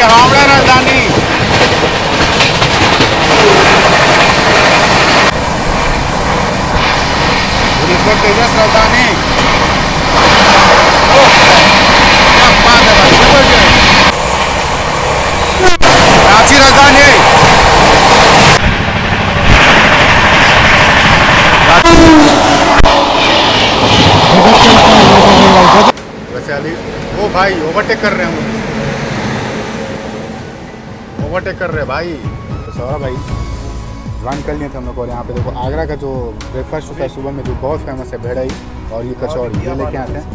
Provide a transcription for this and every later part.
हावड़ा राजधानी। भुवनेश्वर तेजस राजधानी। क्या बात है भाई, रांची राजधानी। वैसे अली वो भाई ओवरटेक कर रहे हैं, ओवरटेक कर रहे हैं भाई। तो सौरभ भाई ज्वाइन कर लिए थे हम लोग। और यहाँ पे देखो आगरा का जो ब्रेकफास्ट होता है सुबह में जो बहुत फेमस है, भेड़ाई और ये कचौड़ी, ये लेके आते हैं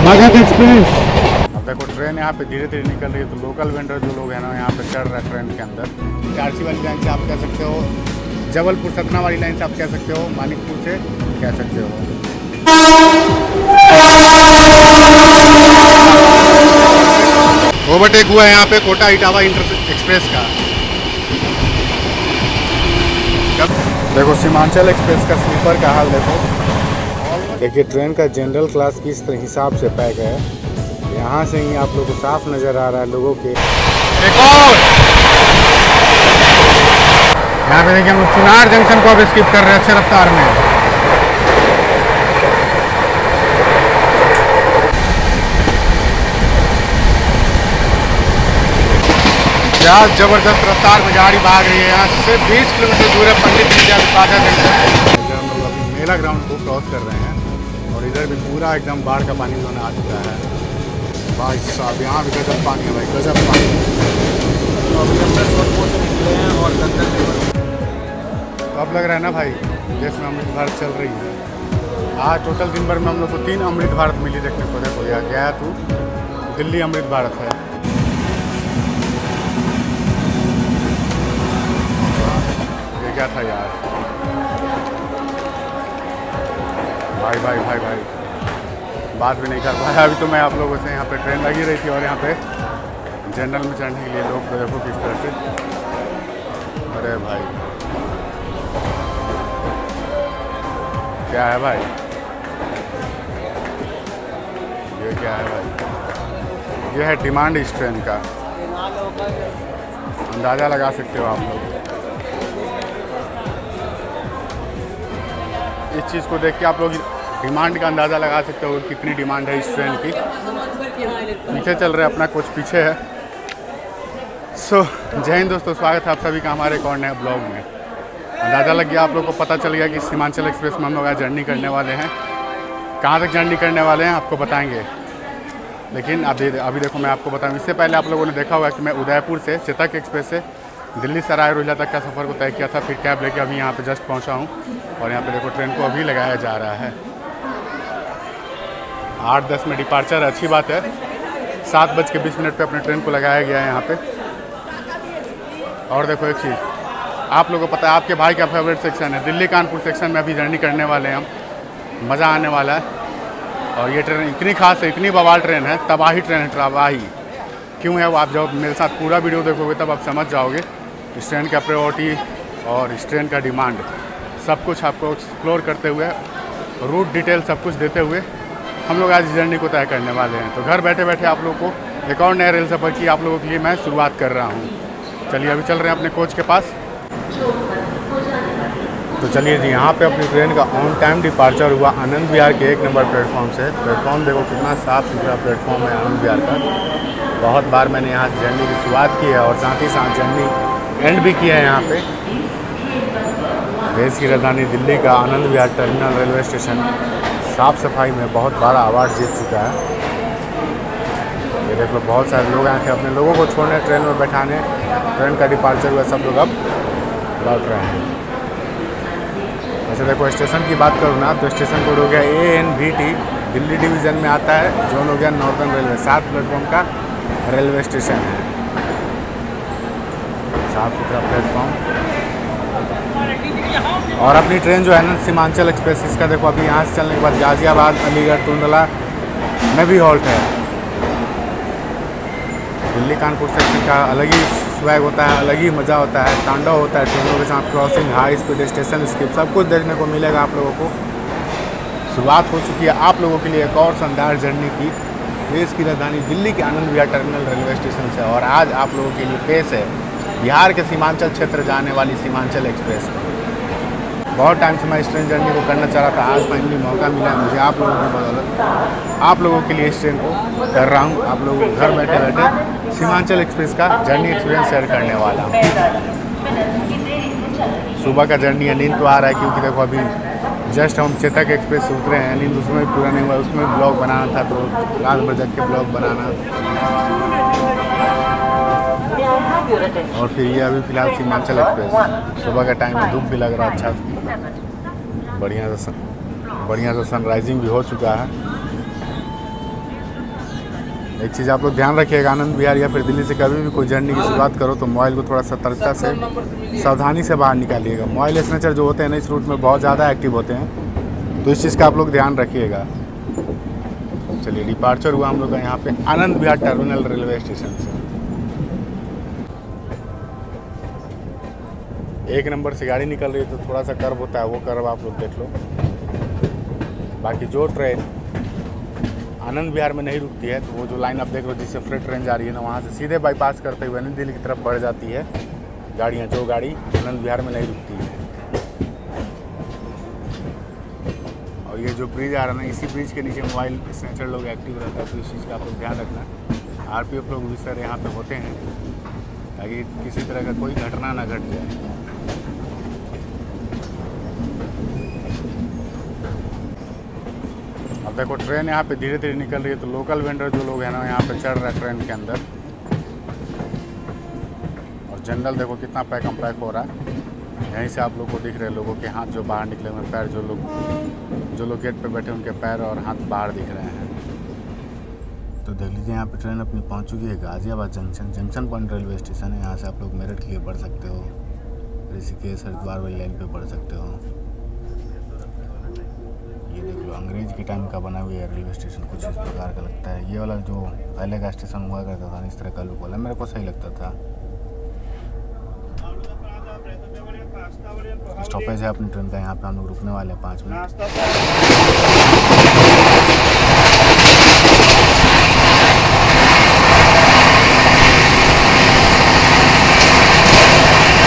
मगध एक्सप्रेस। अब देखो ट्रेन यहाँ पे धीरे धीरे निकल रही है, तो लोकल वेंडर जो लोग हैं ना यहाँ पे चढ़ रहे हैं ट्रेन के अंदर। इटारसी वाली लाइन से आप कह सकते हो, जबलपुर सतना वाली लाइन से आप कह सकते हो, मानिकपुर से कह सकते हो। ओवरटेक हुआ है यहाँ पे कोटा इटावा इंटर एक्सप्रेस का। देखो सीमांचल एक्सप्रेस का स्लीपर का हाल देखो। देखिए ट्रेन का जनरल क्लास किस हिसाब से पैक है, यहाँ से ही आप लोग को साफ नज़र आ रहा है लोगों के। एक और यहाँ पे देखिए हम चुनार जंक्शन को अब स्किप कर रहे हैं अच्छे रफ्तार में। क्या जबरदस्त रफ्तार में गाड़ी भाग रही है। यहाँ से 20 किलोमीटर दूर है पंडित दीनदयाल उपाध्याय जंक्शन। हम लोग अभी मेला ग्राउंड को क्रॉस कर रहे हैं और इधर भी पूरा एकदम बाढ़ का पानी जोने आ चुका है भाई साहब। यहाँ भी गजब पानी है भाई, गजब पानी। अब लग रहा है ना भाई देश में अमृत भारत चल रही है। आज टोटल दिन भर में हम लोग को 3 अमृत भारत मिली देखने को। देखो यहाँ गया तू दिल्ली अमृत भारत है। ये क्या था यार भाई भाई भाई भाई बात भी नहीं कर पाया अभी तो मैं आप लोगों से। यहाँ पे ट्रेन लगी रही थी और यहाँ पे जनरल में चढ़ने के लिए लोग देखो किस तरह से। अरे भाई क्या है भाई, ये क्या है भाई, ये है डिमांड इस ट्रेन का। अंदाज़ा लगा सकते हो आप लोग इस चीज़ को देख के। आप लोग डिमांड का अंदाज़ा लगा सकते हो कितनी डिमांड है इस ट्रेन की। पीछे चल रहे हैं, अपना कोच पीछे है। सो जय हिंद दोस्तों, स्वागत है आप सभी का हमारे एक और नए ब्लॉग में। अंदाज़ा लग गया आप लोग को, पता चल गया कि सीमांचल एक्सप्रेस में हम लोग आज जर्नी करने वाले हैं। कहाँ तक जर्नी करने वाले हैं आपको बताएंगे, लेकिन अभी देखो मैं आपको बताऊँ। इससे पहले आप लोगों ने देखा होगा कि मैं उदयपुर से चेतक एक्सप्रेस से दिल्ली सराय रोहिला तक का सफ़र को तय किया था। फिर कैब लेके अभी यहाँ पे जस्ट पहुँचा हूँ और यहाँ पे देखो ट्रेन को अभी लगाया जा रहा है। 8:10 में डिपार्चर है, अच्छी बात है। 7:20 पे अपने ट्रेन को लगाया गया है यहाँ पे। और देखो एक चीज़ आप लोगों को पता है, आपके भाई का फेवरेट सेक्शन है दिल्ली कानपुर सेक्शन में अभी जर्नी करने वाले हैं हम। मज़ा आने वाला है। और ये ट्रेन इतनी खास है, इतनी बवाल ट्रेन है, तबाही ट्रेन है, तबाही। क्यों है वो आप जब मेरे साथ पूरा वीडियो देखोगे तब आप समझ जाओगे। इस ट्रेन का प्रायोरिटी और इस ट्रेन का डिमांड सब कुछ आपको एक्सप्लोर करते हुए, रूट डिटेल सब कुछ देते हुए हम लोग आज जर्नी को तय करने वाले हैं। तो घर बैठे बैठे आप लोगों को एक और नए रेल सफ़र की आप लोगों के लिए मैं शुरुआत कर रहा हूँ। चलिए अभी चल रहे हैं अपने कोच के पास। तो चलिए जी, यहाँ पे अपनी ट्रेन का ऑन टाइम डिपार्चर हुआ आनंद विहार के 1 नंबर प्लेटफॉर्म से। प्लेटफॉर्म देखो कितना साफ़ सुथरा प्लेटफॉर्म है आनंद विहार का। बहुत बार मैंने यहाँ से जर्नी की शुरुआत की है और साथ ही साथ जर्नी एंड भी किया है यहाँ पे। देश की राजधानी दिल्ली का Anand Vihar terminal railway station साफ़ सफाई में बहुत बड़ा अवार्ड जीत चुका है। ये देख लो बहुत सारे लोग आए थे अपने लोगों को छोड़ने, ट्रेन में बैठाने। ट्रेन का डिपार्चर हुआ, सब लोग अब लौट रहे हैं। वैसे देखो स्टेशन की बात करूँ ना तो स्टेशन कोड हो गया ANVT, दिल्ली डिवीज़न में आता है। जोन हो गया नॉर्दर्न रेलवे। 7 प्लेटफॉर्म का रेलवे स्टेशन है, साफ सुथरा प्लेटफॉर्म। और अपनी ट्रेन जो है ना सीमांचल एक्सप्रेस, इसका देखो अभी यहाँ से चलने के बाद गाज़ियाबाद, अलीगढ़, टुंडला में भी हॉल्ट है। दिल्ली कानपुर सेक्शन का अलग ही स्वैग होता है, अलग ही मज़ा होता है, तांडव होता है। ट्रेनों के साथ crossing, high speed, station skip सब कुछ देखने को मिलेगा आप लोगों को। शुरुआत हो चुकी है आप लोगों के लिए एक और शानदार जर्नी की। देश की राजधानी दिल्ली के Anand Vihar terminal railway station से। और आज आप लोगों के लिए पेश है बिहार के सीमांचल क्षेत्र जाने वाली सीमांचल एक्सप्रेस। बहुत टाइम से मैं इस ट्रेन जर्नी को करना चाह रहा था, आज फाइनली मौका मिला है मुझे आप लोगों की बदौलत आप लोगों के लिए इस ट्रेन को कर रहा हूँ। आप लोगों को घर बैठे बैठे सीमांचल एक्सप्रेस का जर्नी एक्सपीरियंस शेयर करने वाला हूँ। सुबह का जर्नी है, नींद तो आ रहा है क्योंकि देखो अभी जस्ट हम चेतक एक्सप्रेस से उतरे हैं, नींद उसमें भी पूरा नहीं हुआ, उसमें ब्लॉग बनाना था तो रात भर जग के ब्लॉग बनाना। और फिर ये अभी फिलहाल सीमांचल एक्सप्रेस, सुबह का टाइम है, धूप भी लग रहा है, अच्छा बढ़िया सा सनराइजिंग भी हो चुका है। एक चीज़ आप लोग ध्यान रखिएगा, आनंद विहार या फिर दिल्ली से कभी भी कोई जर्नी की शुरुआत करो तो मोबाइल को थोड़ा सतर्कता से सावधानी से बाहर निकालिएगा। मोबाइल स्नैचर जो होते हैं ना इस रूट में बहुत ज़्यादा एक्टिव होते हैं, तो इस चीज़ का आप लोग ध्यान रखिएगा। चलिए डिपार्चर हुआ हम लोग का यहाँ पे Anand Vihar terminal railway station से। एक नंबर से गाड़ी निकल रही है तो थोड़ा सा कर्व होता है, वो कर्व आप लोग देख लो। बाकी जो ट्रेन आनंद विहार में नहीं रुकती है तो वो जो लाइन आप देख रहे हो जिससे फ्रेट ट्रेन जा रही है ना, वहाँ से सीधे बाईपास करते हुए नई दिल्ली की तरफ बढ़ जाती है गाड़ियाँ, जो गाड़ी आनंद विहार में नहीं रुकती है। और ये जो ब्रिज आ रहा है ना, इसी ब्रिज के नीचे मोबाइल स्नैचर लोग एक्टिव रहता है, तो इस चीज़ का आप लोग ध्यान रखना। आरपीएफ लोग भी सर यहाँ पे होते हैं ताकि किसी तरह का कोई घटना ना घट जाए। अब देखो ट्रेन यहाँ पे धीरे धीरे निकल रही है, तो लोकल वेंडर जो लोग हैं ना यहाँ पे चढ़ रहा है ट्रेन के अंदर। और जनरल देखो कितना पैक अनपैक हो रहा है। यहीं से आप लोग को दिख रहे हैं लोगों के हाथ जो बाहर निकले हुए, पैर जो लोग गेट पे बैठे उनके पैर और हाथ बाहर दिख रहे हैं। तो देख लीजिए यहाँ पे ट्रेन अपनी पहुँच चुकी है Ghaziabad junction point railway station है। यहाँ से आप लोग मेरठ के लिए बढ़ सकते हो, ऋषिकेश हरिद्वार वाली लाइन पे बढ़ सकते हो। ये देख लो अंग्रेज के टाइम का बना हुआ है रेलवे स्टेशन, कुछ इस प्रकार का लगता है। ये वाला जो पहले का स्टेशन हुआ करता था इस तरह का लुक वाला, मेरे को सही लगता था। स्टॉपेज है अपनी ट्रेन का, यहाँ पे हम लोग रुकने वाले हैं 5 मिनट।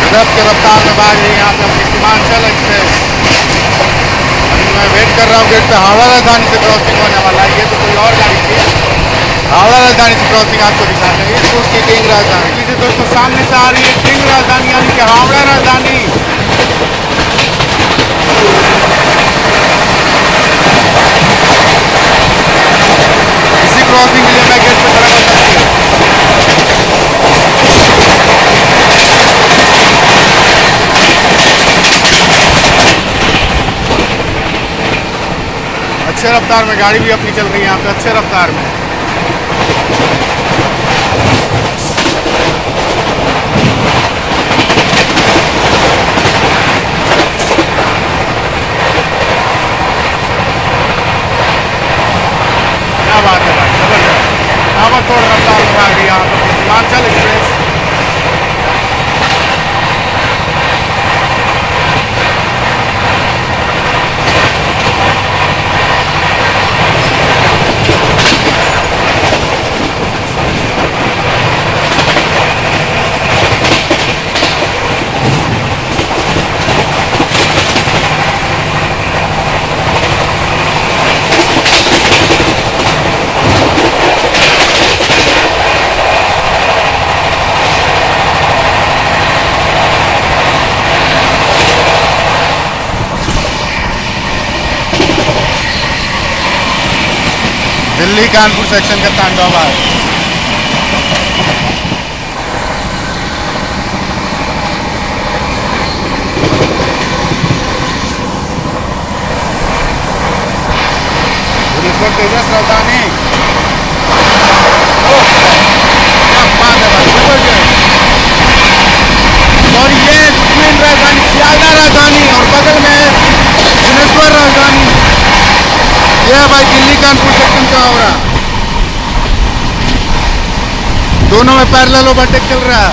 गजब के रफ्तार में भाग रही है यहाँ पे अपनी सीमांचल एक्सप्रेस। मैं वेट कर रहा हूँ गेट पे, हावड़ा राजधानी से क्रॉसिंग होने वाला है। ये तो कोई और गाड़ी थी, हावड़ा राजधानी से क्रॉसिंग आपको दिखाते हैं। इस रूट की किंग राजधानी, लीजिए दोस्तों सामने से आ रही है किंग राजधानी यानी कि हावड़ा राजधानी। इसी क्रॉसिंग के लिए मैं गेट पे खड़ा होता हूँ। अच्छे रफ्तार में गाड़ी भी अपनी चल रही है यहाँ पे, अच्छे रफ्तार में। क्या बात है भाई, जबरदस्त ताबड़तोड़ रफ्तार में भाग रही है यहाँ पर सीमांचल एक्सप्रेस। दिल्ली कानपुर सेक्शन का तांडव है। तेजस राजधानी, और ये ट्विन राजधानी सियालदह राजधानी और बगल में भुवनेश्वर राजधानी। ये है भाई दिल्ली कानपुर सेक्शन का हो रहा, दोनों में पैरेलल ओवरटेक चल रहा है।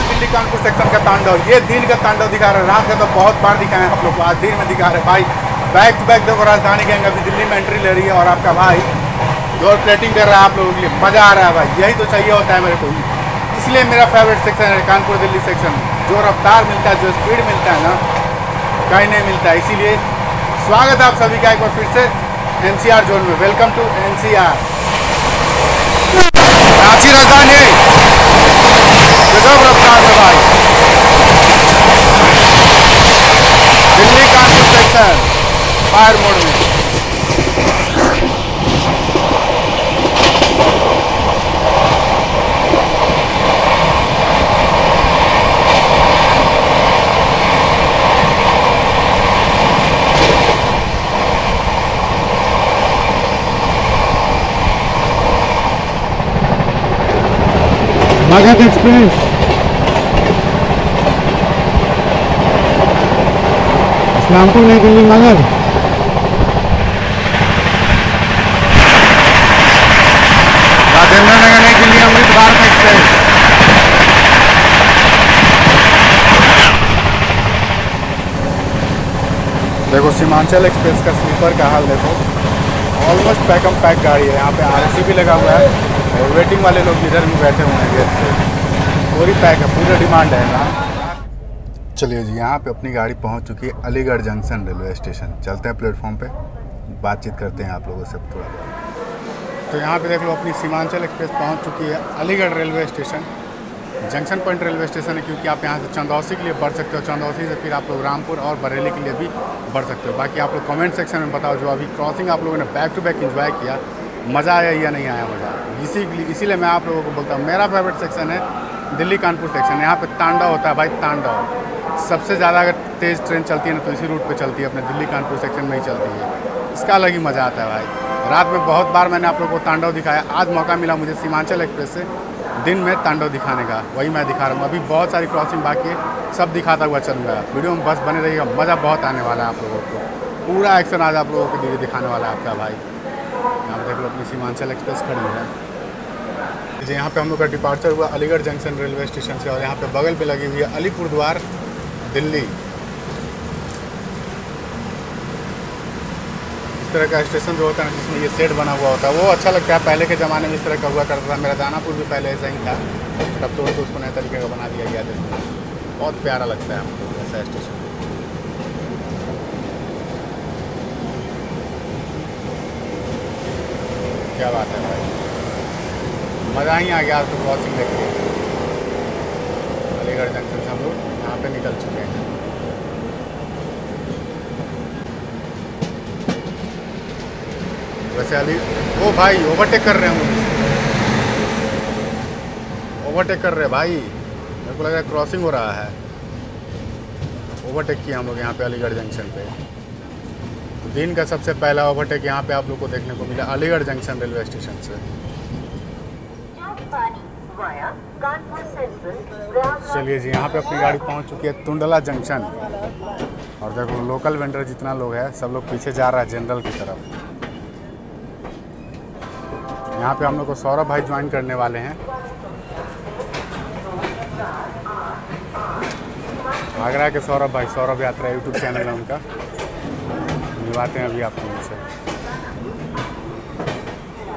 दिल्ली कानपुर सेक्शन का तांडव, ये दिन का तांडव दिखा रहे हैं, रात का तो बहुत बार दिखाए हैं आप लोग को, आज दिन में दिखा रहे हैं भाई। बैक टू बैक देखो राजधानी गैंग अभी दिल्ली में एंट्री ले रही है और आपका भाई डोर प्लेटिंग कर रहा है आप लोगों के लिए, मज़ा आ रहा है भाई, यही तो चाहिए होता है मेरे को। इसलिए मेरा फेवरेट सेक्शन है कानपुर दिल्ली सेक्शन। जो रफ्तार मिलता है, जो स्पीड मिलता है ना, कहीं नहीं मिलता है। इसीलिए स्वागत है आप सभी का एक बार फिर से NCR जोन में। Welcome to NCR, Ranchi Rajdhani. गजब रफ्तार में भाई, Delhi Kanpur section fire mode में। मगध एक्सप्रेस इस्लामपुर नई दिल्ली मगध। राजेंद्र नगर नई दिल्ली अमृत भारत एक्सप्रेस। देखो सीमांचल एक्सप्रेस का स्लीपर का हाल देखो, ऑलमोस्ट पैकम पैक गाड़ी है। यहाँ पे RAC भी लगा हुआ है और वेटिंग वाले लोग इधर भी बैठे हुए हैं गेट पे। पूरी पैक है, पूरा डिमांड है ना। चलिए जी, यहाँ पे अपनी गाड़ी पहुँच चुकी है अलीगढ़ जंक्शन रेलवे स्टेशन। चलते हैं प्लेटफॉर्म पे, बातचीत करते हैं आप लोगों से थोड़ा। तो यहाँ पे देख लो अपनी सीमांचल एक्सप्रेस पहुँच चुकी है Aligarh railway station. Junction point railway station है, क्योंकि आप यहाँ से चंदौसी के लिए बढ़ सकते हो, चंदौसी से फिर आप लोग रामपुर और बरेली के लिए भी बढ़ सकते हो। बाकी आप लोग कमेंट सेक्शन में बताओ, जो अभी क्रॉसिंग आप लोगों ने बैक टू बैक इंजॉय किया, मज़ा आया या नहीं आया मज़ा। इसीलिए मैं आप लोगों को बोलता हूँ, मेरा फेवरेट सेक्शन है दिल्ली कानपुर सेक्शन। यहाँ पे तांडव होता है भाई, तांडव। सबसे ज़्यादा अगर तेज़ ट्रेन चलती है ना तो इसी रूट पे चलती है, अपने दिल्ली कानपुर सेक्शन में ही चलती है। इसका अलग ही मज़ा आता है भाई। रात में बहुत बार मैंने आप लोगों को तांडव दिखाया, आज मौका मिला मुझे सीमांचल एक्सप्रेस से दिन में तांडव दिखाने का, वही मैं दिखा रहा हूँ। अभी बहुत सारी क्रॉसिंग बाकी है, सब दिखाता हुआ चलूँगा। वीडियो में बस बने रहिएगा, मज़ा बहुत आने वाला है आप लोगों को। पूरा एक्शन आज आप लोगों के लिए दिखाने वाला है आपका भाई। यहाँ देख लो अपनी सीमांचल एक्सप्रेस खड़ी है जी। यहाँ पे हम लोग का डिपार्चर हुआ अलीगढ़ जंक्शन रेलवे स्टेशन से, और यहाँ पे बगल पे लगी हुई है अलीपुर द्वार दिल्ली। इस तरह का स्टेशन जो होता है जिसमें ये सेट बना हुआ होता है, वो अच्छा लगता है। पहले के ज़माने में इस तरह का हुआ करता था। मेरा दानापुर भी पहले ऐसा ही था, तब तो उसको नए तरीके का बना दिया गया था। बहुत प्यारा लगता है हमको ऐसा स्टेशन। क्या बात है भाई, मज़ा ही आ गया तो क्रॉसिंग देख के। अलीगढ़ जंक्शन से हम लोग यहाँ पे निकल चुके हैं। वैसे ओ भाई ओवरटेक कर रहे हैं मुझे, ओवरटेक कर रहे हैं भाई। मेरे को लग रहा है क्रॉसिंग हो रहा है। ओवरटेक किया हम लोग यहाँ पे अलीगढ़ जंक्शन पे। दिन का सबसे पहला ओवरटेक यहाँ पे आप लोग को देखने को मिला अलीगढ़ जंक्शन रेलवे स्टेशन से। चलिए जी, यहाँ पे अपनी गाड़ी पहुँच चुकी है टुंडला जंक्शन। और देखो लोकल वेंडर जितना लोग है सब लोग पीछे जा रहा है जनरल की तरफ। यहाँ पे हम लोग को सौरभ भाई ज्वाइन करने वाले हैं। आगरा के सौरभ भाई, सौरभ यात्रा यूट्यूब चैनल है उनका, मिलवाते हैं अभी आपको उनसे।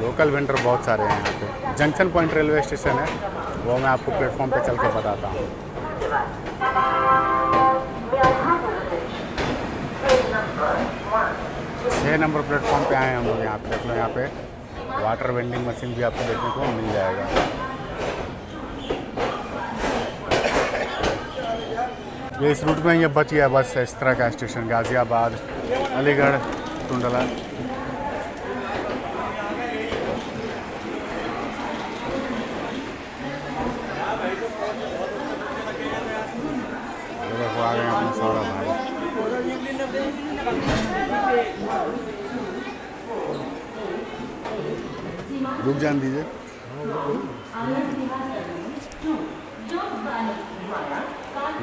लोकल वेंडर बहुत सारे हैं यहाँ पे। जंक्शन पॉइंट रेलवे स्टेशन है, वो मैं आपको प्लेटफॉर्म पे चल कर बताता हूँ। 6 नंबर प्लेटफॉर्म पे आए हैं हम लोग। यहाँ पे देख लो, यहाँ पे वाटर वेंडिंग मशीन भी आपको देखने को मिल जाएगा। ये इस रूट में ये बच गया बस इस तरह का स्टेशन, गाज़ियाबाद अलीगढ़ टुंडला। आ गए अपने सौरभ भाई। रुक जान दीजिए।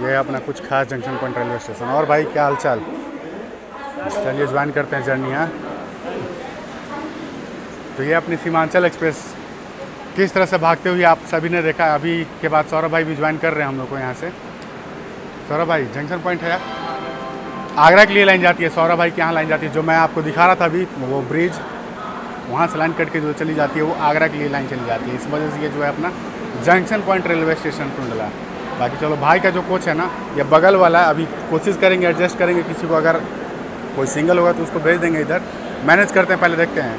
ये अपना कुछ खास जंक्शन पॉइंट रेलवे स्टेशन। और भाई क्या हाल चाल? चलिए ज्वाइन करते हैं जर्नी। यहाँ तो ये अपनी सीमांचल एक्सप्रेस किस तरह से भागते हुए आप सभी ने देखा। अभी के बाद सौरभ भाई भी ज्वाइन कर रहे हैं हम लोग को यहाँ से। सौरभ भाई जंक्शन पॉइंट है, आगरा के लिए लाइन जाती है। सौरभ भाई की यहाँ लाइन जाती है, जो मैं आपको दिखा रहा था अभी वो ब्रिज वहाँ से लाइन कट के जो चली जाती है वो आगरा के लिए लाइन चली जाती है। इस वजह से ये जो है अपना junction point railway station Tundla. बाकी चलो भाई का जो कोच है ना ये बगल वाला, अभी कोशिश करेंगे एडजस्ट करेंगे, किसी को अगर कोई सिंगल होगा तो उसको भेज देंगे इधर, मैनेज करते हैं, पहले देखते हैं।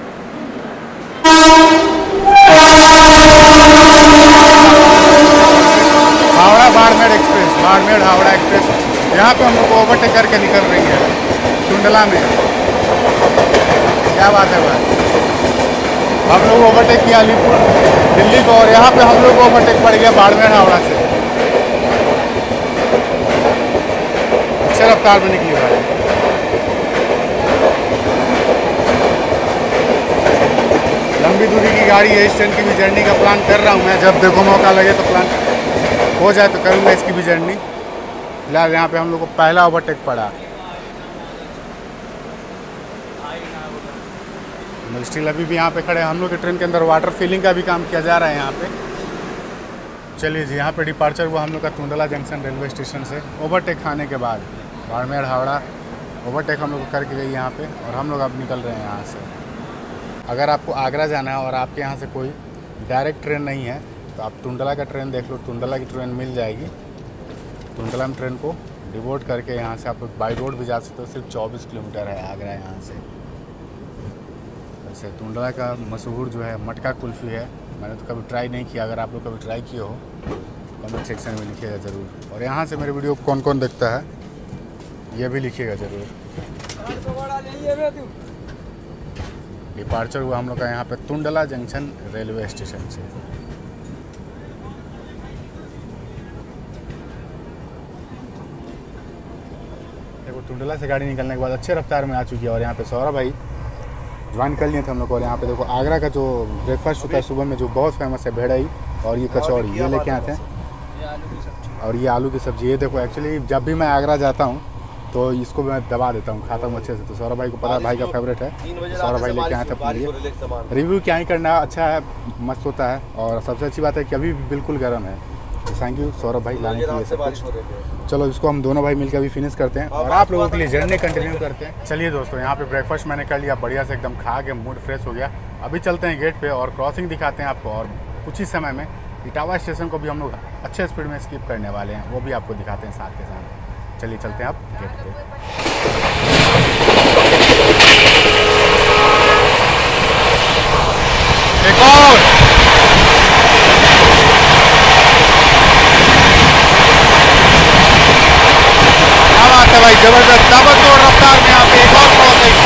हावड़ा बाड़मेर एक्सप्रेस, बाड़मेर हावड़ा एक्सप्रेस यहाँ पे हम लोग को ओवरटेक करके निकल रही है टुंडला में। क्या बात है भाई, हम लोग ओवरटेक किया अलीपुर दिल्ली को और यहाँ पे हम लोग को ओवरटेक पड़ गया बाड़मेर हावड़ा से। अच्छे रफ्तार में निकली भाई। लंबी दूरी की गाड़ी है, इस ट्रेन की भी जर्नी का प्लान कर रहा हूँ मैं, जब देखो मौका लगे तो प्लान हो जाए तो करूँगा इसकी भी जर्नी। फिलहाल यहाँ पे हम लोग को पहला ओवरटेक पड़ा। स्टिल अभी भी यहाँ पे खड़े, हम लोग के ट्रेन के अंदर वाटर फिलिंग का भी काम किया जा रहा है यहाँ पे। चलिए जी, यहाँ पे डिपार्चर हुआ हम लोग का टुंडला जंक्शन रेलवे स्टेशन से ओवरटेक खाने के बाद। बाड़मेर हावड़ा ओवरटेक हम लोग करके गई यहाँ पे और हम लोग अब निकल रहे हैं यहाँ से। अगर आपको आगरा जाना है और आपके यहाँ से कोई डायरेक्ट ट्रेन नहीं है तो आप टुंडला का ट्रेन देख लो, टुंडला की ट्रेन मिल जाएगी। टुंडला में ट्रेन को डिवोट करके यहाँ से आप बाई रोड भी जा सकते हो। सिर्फ 24 किलोमीटर है आगरा यहाँ से। वैसे टुंडला का मशहूर जो है मटका कुल्फ़ी है, मैंने तो कभी ट्राई नहीं किया। अगर आप लोग कभी ट्राई किए हो कमेंट सेक्शन में लिखिएगा ज़रूर। और यहाँ से मेरे वीडियो को कौन कौन देखता है ये भी लिखिएगा ज़रूर। डिपार्चर हुआ हम लोग का यहाँ पे टुंडला जंक्शन रेलवे स्टेशन से। देखो टुंडला से गाड़ी निकलने के बाद अच्छे रफ्तार में आ चुकी है और यहाँ पे सौरभ भाई ज्वाइन कर लिए थे हम लोग। और यहाँ पे देखो आगरा का जो ब्रेकफास्ट होता है सुबह में जो बहुत फेमस है, भेड़ई और ये कचौड़ी, ये लेके आते हैं। और ये आलू की सब्ज़ी, ये देखो एक्चुअली जब भी मैं आगरा जाता हूँ तो इसको मैं दबा देता हूँ, खाता हूँ अच्छे से। तो सौरभ भाई को पता है, भाई का फेवरेट है। सौरभ भाई लेके आए थे अपने लिए। रिव्यू क्या ही करना, अच्छा है, मस्त होता है। और सबसे अच्छी बात है कि अभी भी बिल्कुल गर्म है। तो थैंक यू सौरभ भाई लाने के लिए सब कुछ। चलो इसको हम दोनों भाई मिलकर अभी फिनिश करते हैं और आप लोगों के लिए जर्नी कंटिन्यू करते हैं। चलिए दोस्तों, यहाँ पे ब्रेकफास्ट मैंने कर लिया, बढ़िया से एकदम खा के मूड फ्रेश हो गया। अभी चलते हैं गेट पे और क्रॉसिंग दिखाते हैं आपको। और कुछ ही समय में इटावा स्टेशन को भी हम लोग अच्छे स्पीड में स्किप करने वाले हैं, वो भी आपको दिखाते हैं साथ के साथ। चलिए चलते हैं आप गेट पे। एक और क्या बात है भाई, जबरदस्त ताबड़तोड़ रफ्तार में यहाँ पे एक और क्रॉसिंग।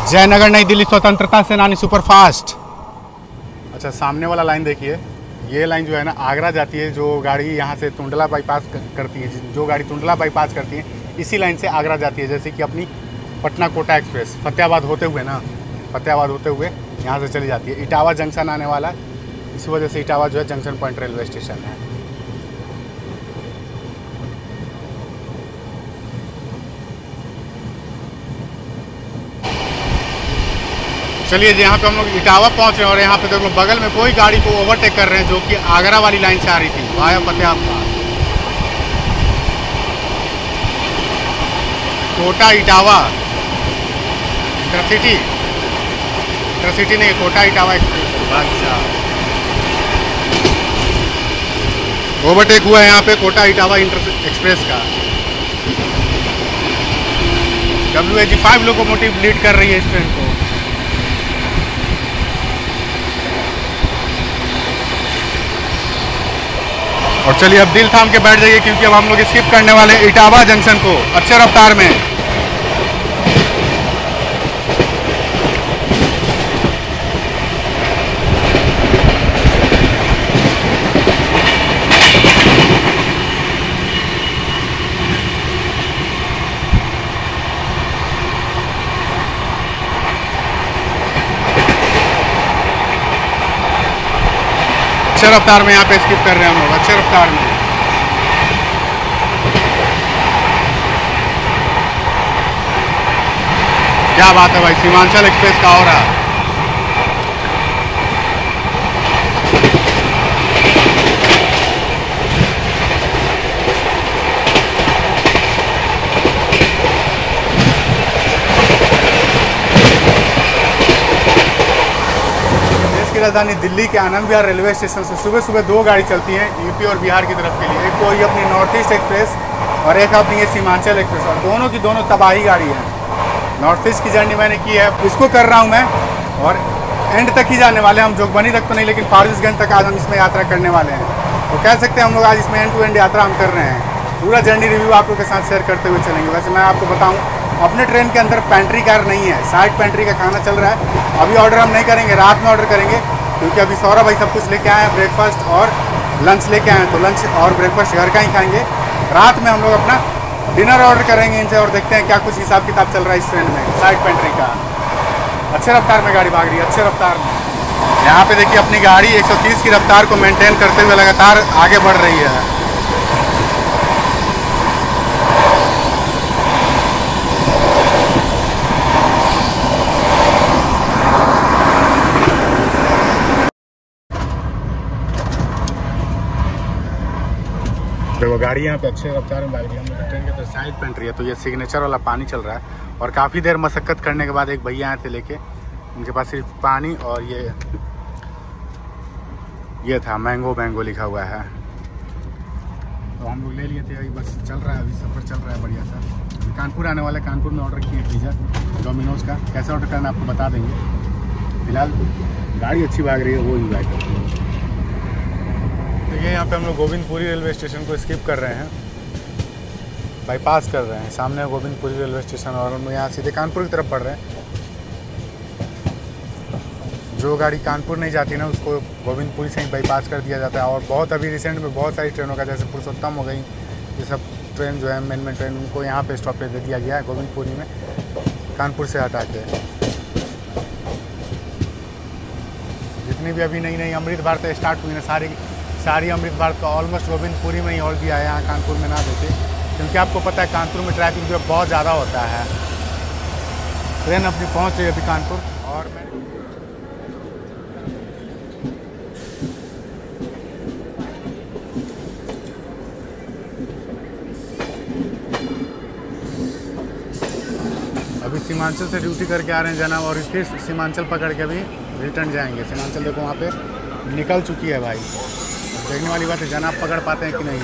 जयनगर नई दिल्ली स्वतंत्रता सेनानी सुपरफास्ट। अच्छा सामने वाला लाइन देखिए, ये लाइन जो है ना आगरा जाती है। जो गाड़ी यहाँ से टुंडला बाईपास करती है, जो गाड़ी टुंडला बाईपास करती है इसी लाइन से आगरा जाती है। जैसे कि अपनी पटना कोटा एक्सप्रेस फतेहाबाद होते हुए ना, फतेहाबाद होते हुए यहाँ से चली जाती है। इटावा जंक्शन आने वाला है, इस वजह से इटावा जो है जंक्शन पॉइंट रेलवे स्टेशन है। चलिए जी, यहाँ पे हम लोग इटावा पहुँच रहे हैं और यहाँ पे देखो बगल में कोई गाड़ी को ओवरटेक कर रहे हैं जो कि आगरा वाली लाइन से आ रही थी via Fatehabad. Kota Etawah intercity, intercity नहीं, कोटा इटावा एक्सप्रेस। अच्छा ओवरटेक हुआ है यहाँ पे कोटा इटावा एक्सप्रेस का। WAG5 लोकोमोटिव लीड कर रही है इस ट्रेन को। और चलिए अब दिल थाम के बैठ जाइए क्योंकि अब हम लोग स्किप करने वाले हैं इटावा जंक्शन को अच्छे रफ्तार में। अच्छे रफ्तार में यहाँ पे स्किप कर रहे हैं हम लोग, अच्छे रफ्तार में। क्या बात है भाई, सीमांचल एक्सप्रेस का हो रहा है। देश की राजधानी दिल्ली के आनंद विहार रेलवे स्टेशन से सुबह सुबह 2 गाड़ी चलती हैं यूपी और बिहार की तरफ के लिए। एक तो ये अपनी नॉर्थ ईस्ट एक्सप्रेस और एक अपनी ये सीमांचल एक्सप्रेस, और दोनों की दोनों तबाही गाड़ी है। नॉर्थ ईस्ट की जर्नी मैंने की है, इसको कर रहा हूँ मैं, और एंड तक ही जाने वाले हैं हम। जोगबनी तक तो नहीं, लेकिन फारबिसगंज तक आज हम इसमें यात्रा करने वाले हैं। तो कह सकते हैं हम लोग आज इसमें एंड टू एंड यात्रा हम कर रहे हैं। पूरा जर्नी रिव्यू आप लोग के साथ शेयर करते हुए चलेंगे। वैसे मैं आपको बताऊँ, अपने ट्रेन के अंदर पेंट्री कार नहीं है, साइड पेंट्री का खाना चल रहा है। अभी ऑर्डर हम नहीं करेंगे, रात में ऑर्डर करेंगे, क्योंकि अभी सौरभ भाई सब कुछ लेके आए हैं, ब्रेकफास्ट और लंच लेके आए हैं। तो लंच और ब्रेकफास्ट घर का ही खाएंगे। रात में हम लोग अपना डिनर ऑर्डर करेंगे इनसे, और देखते हैं क्या कुछ हिसाब किताब चल रहा है इस ट्रेन में। साइड पेंट्री का अच्छे रफ्तार में गाड़ी भाग रही है, अच्छे रफ्तार में। यहाँ पे देखिए अपनी गाड़ी 130 की रफ्तार को मेंटेन करते हुए लगातार आगे बढ़ रही है। देखो गाड़ी यहाँ पे अच्छे रफ्तार में भाग रही है। हम लोग ट्रेन के तो साइड पेंट्री है, तो ये सिग्नेचर वाला पानी चल रहा है। और काफ़ी देर मशक्कत करने के बाद एक भैया आए थे लेके, उनके पास सिर्फ पानी और ये था मैंगो लिखा हुआ है, तो हम लोग ले लिए थे। अभी बस चल रहा है, अभी सफ़र चल रहा है बढ़िया सा। कानपुर आने वाले, कानपुर में ऑर्डर किए पिज़्ज़ा डोमिनोज़ का। कैसे ऑर्डर करना आपको बता देंगे। फिलहाल गाड़ी अच्छी भाग रही है, वो इंजॉय करते हैं। देखिए यहाँ पे हम लोग गोविंदपुरी रेलवे स्टेशन को स्किप कर रहे हैं, बाईपास कर रहे हैं। सामने गोविंदपुरी रेलवे स्टेशन, और हम यहाँ सीधे कानपुर की तरफ बढ़ रहे हैं। जो गाड़ी कानपुर नहीं जाती ना, उसको गोविंदपुरी से ही बाईपास कर दिया जाता है। और बहुत अभी रिसेंट में बहुत सारी ट्रेनों का, जैसे पुरुषोत्तम हो गई, ये सब ट्रेन जो है मेन ट्रेन, उनको यहाँ पे स्टॉपेज दे दिया गया है गोविंदपुरी में, कानपुर से हटा के। जितनी भी अभी नई अमृत भारत स्टार्ट हुई ना, सारी अमृत भारत का ऑलमोस्ट गोविंदपुरी में ही और दिया है, यहाँ कानपुर में ना देते, क्योंकि आपको पता है कानपुर में ट्रैफिक जो बहुत ज़्यादा होता है। ट्रेन अपनी पहुँच रही है अभी कानपुर। और मैं अभी सीमांचल से ड्यूटी करके आ रहे हैं जनाब, और फिर सीमांचल पकड़ के अभी रिटर्न जाएंगे। सीमांचल देखो वहाँ पे निकल चुकी है भाई। देखने वाली बात है, जनाब पकड़ पाते हैं कि नहीं,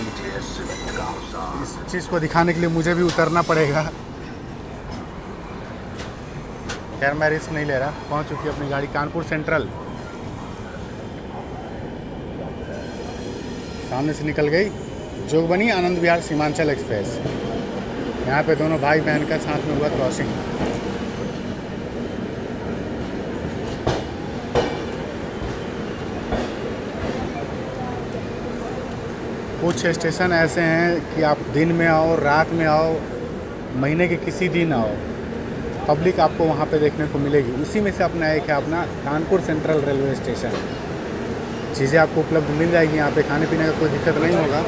इस चीज़ को दिखाने के लिए मुझे भी उतरना पड़ेगा। खैर मैं रिस्क नहीं ले रहा। पहुंच चुकी है अपनी गाड़ी कानपुर सेंट्रल। सामने से निकल गई जोगबनी आनंद विहार सीमांचल एक्सप्रेस। यहाँ पे दोनों भाई बहन का साथ में हुआ क्रॉसिंग। कुछ स्टेशन ऐसे हैं कि आप दिन में आओ, रात में आओ, महीने के किसी दिन आओ, पब्लिक आपको वहाँ पे देखने को मिलेगी। उसी में से अपना एक है अपना कानपुर सेंट्रल रेलवे स्टेशन। चीज़ें आपको उपलब्ध मिल जाएगी यहाँ पे, खाने पीने का कोई दिक्कत नहीं होगा।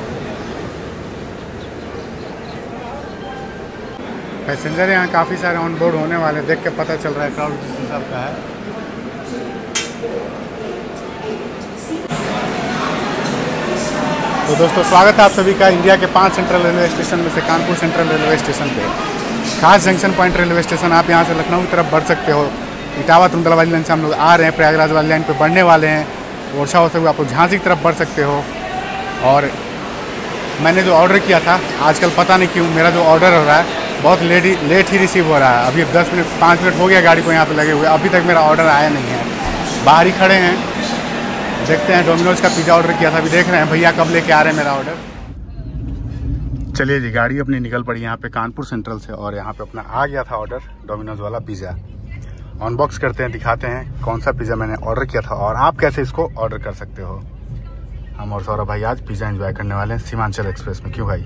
पैसेंजर यहाँ काफ़ी सारे ऑन बोर्ड होने वाले, देख के पता चल रहा है क्राउड जिस हिसाब का है। तो दोस्तों स्वागत है आप सभी का इंडिया के 5 सेंट्रल रेलवे स्टेशन में से कानपुर सेंट्रल रेलवे स्टेशन पे। खास जंक्शन पॉइंट रेलवे स्टेशन। आप यहाँ से लखनऊ की तरफ बढ़ सकते हो। इटावा तुमतला वाली लाइन से हम लोग आ रहे हैं, प्रयागराज वाली लाइन पे बढ़ने वाले हैं। ओरछा होते हुए आप लोग झांसी की तरफ बढ़ सकते हो। और मैंने जो ऑर्डर किया था, आजकल पता नहीं क्यों मेरा जो ऑर्डर हो रहा है बहुत लेट ही रिसीव हो रहा है। अभी 5 मिनट हो गया गाड़ी को यहाँ पे लगे हुए, अभी तक मेरा ऑर्डर आया नहीं है। बाहर ही खड़े हैं, देखते हैं। डोमिनोज़ का पिज़्ज़ा ऑर्डर किया था, अभी देख रहे हैं भैया कब लेके आ रहे हैं मेरा ऑर्डर। चलिए जी, गाड़ी अपनी निकल पड़ी यहाँ पे कानपुर सेंट्रल से, और यहाँ पे अपना आ गया था ऑर्डर डोमिनोज़ वाला पिज़्ज़ा। अनबॉक्स करते हैं, दिखाते हैं कौन सा पिज़्ज़ा मैंने ऑर्डर किया था और आप कैसे इसको ऑर्डर कर सकते हो। हम और सौरभ भाई आज पिज़्ज़ा एंजॉय करने वाले हैं सीमांचल एक्सप्रेस में। क्यों भाई?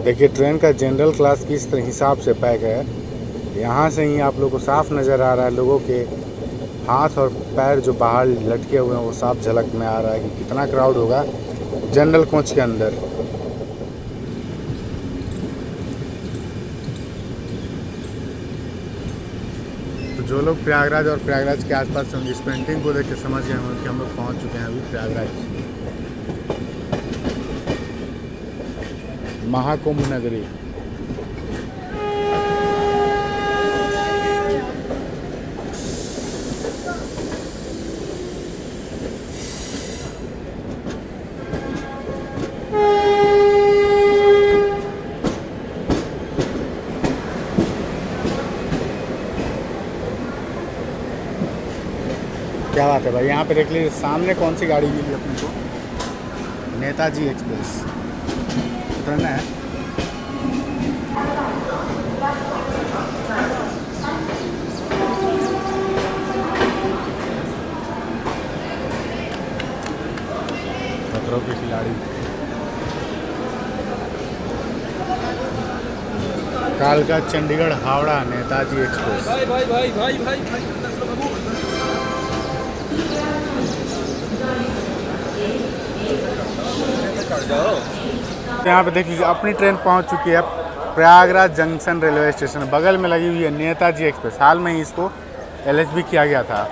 देखिए ट्रेन का जनरल क्लास किस हिसाब से पैक है। यहाँ से ही आप लोगों को साफ नज़र आ रहा है लोगों के हाथ और पैर जो बाहर लटके हुए हैं वो साफ झलक में आ रहा है कि कितना क्राउड होगा जनरल कोच के अंदर। तो जो लोग प्रयागराज और प्रयागराज के आसपास होंगे इस पेंटिंग को देख के समझ गए होंगे कि हम लोग पहुंच चुके हैं अभी प्रयागराज, महाकुंभ नगरी। क्या बात है भाई, यहाँ पे देख लीजिए सामने कौन सी गाड़ी मिली अपने को, नेताजी एक्सप्रेस। उतरना है। खतरों के खिलाड़ी कालका चंडीगढ़ हावड़ा नेताजी एक्सप्रेस। भाई भाई भाई भाई भाई भाई यहाँ पे देख लीजिए अपनी ट्रेन पहुँच चुकी है प्रयागराज जंक्शन रेलवे स्टेशन। बगल में लगी हुई है नेताजी एक्सप्रेस। हाल में ही इसको LHB किया गया था।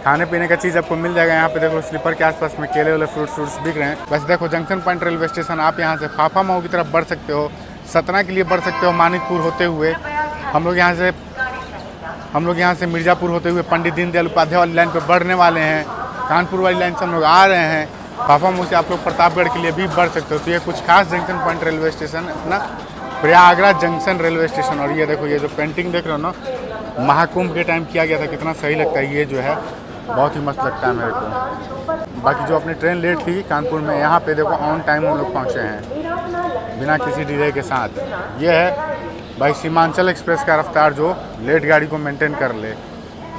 खाने पीने का चीज़ आपको मिल जाएगा। यहाँ पे देखो स्लीपर के आसपास में केले वाले फ्रूट्स बिक रहे हैं। बस देखो जंक्शन पॉइंट रेलवे स्टेशन, आप यहाँ से फाफा मऊ की तरफ बढ़ सकते हो, सतना के लिए बढ़ सकते हो मानिकपुर होते हुए। हम लोग यहाँ से मिर्ज़ापुर होते हुए पंडित दीनदयाल उपाध्याय वाली लाइन पर बढ़ने वाले हैं। कानपुर वाली लाइन से हम लोग आ रहे हैं। फाफा मऊ से आप लोग प्रतापगढ़ के लिए भी बढ़ सकते हो। तो ये कुछ खास जंक्शन पॉइंट रेलवे स्टेशन अपना प्रयागराज जंक्शन रेलवे स्टेशन। और ये देखो ये जो पेंटिंग देख रहे हो ना, महाकुंभ के टाइम किया गया था, कितना सही लगता है। ये जो है बहुत ही मस्त लगता है मेरे को। बाकी जो अपनी ट्रेन लेट थी कानपुर में, यहाँ पे देखो ऑन टाइम हम लोग पहुँचे हैं बिना किसी डिले के साथ। ये है भाई सीमांचल एक्सप्रेस का रफ्तार जो लेट गाड़ी को मेंटेन कर ले।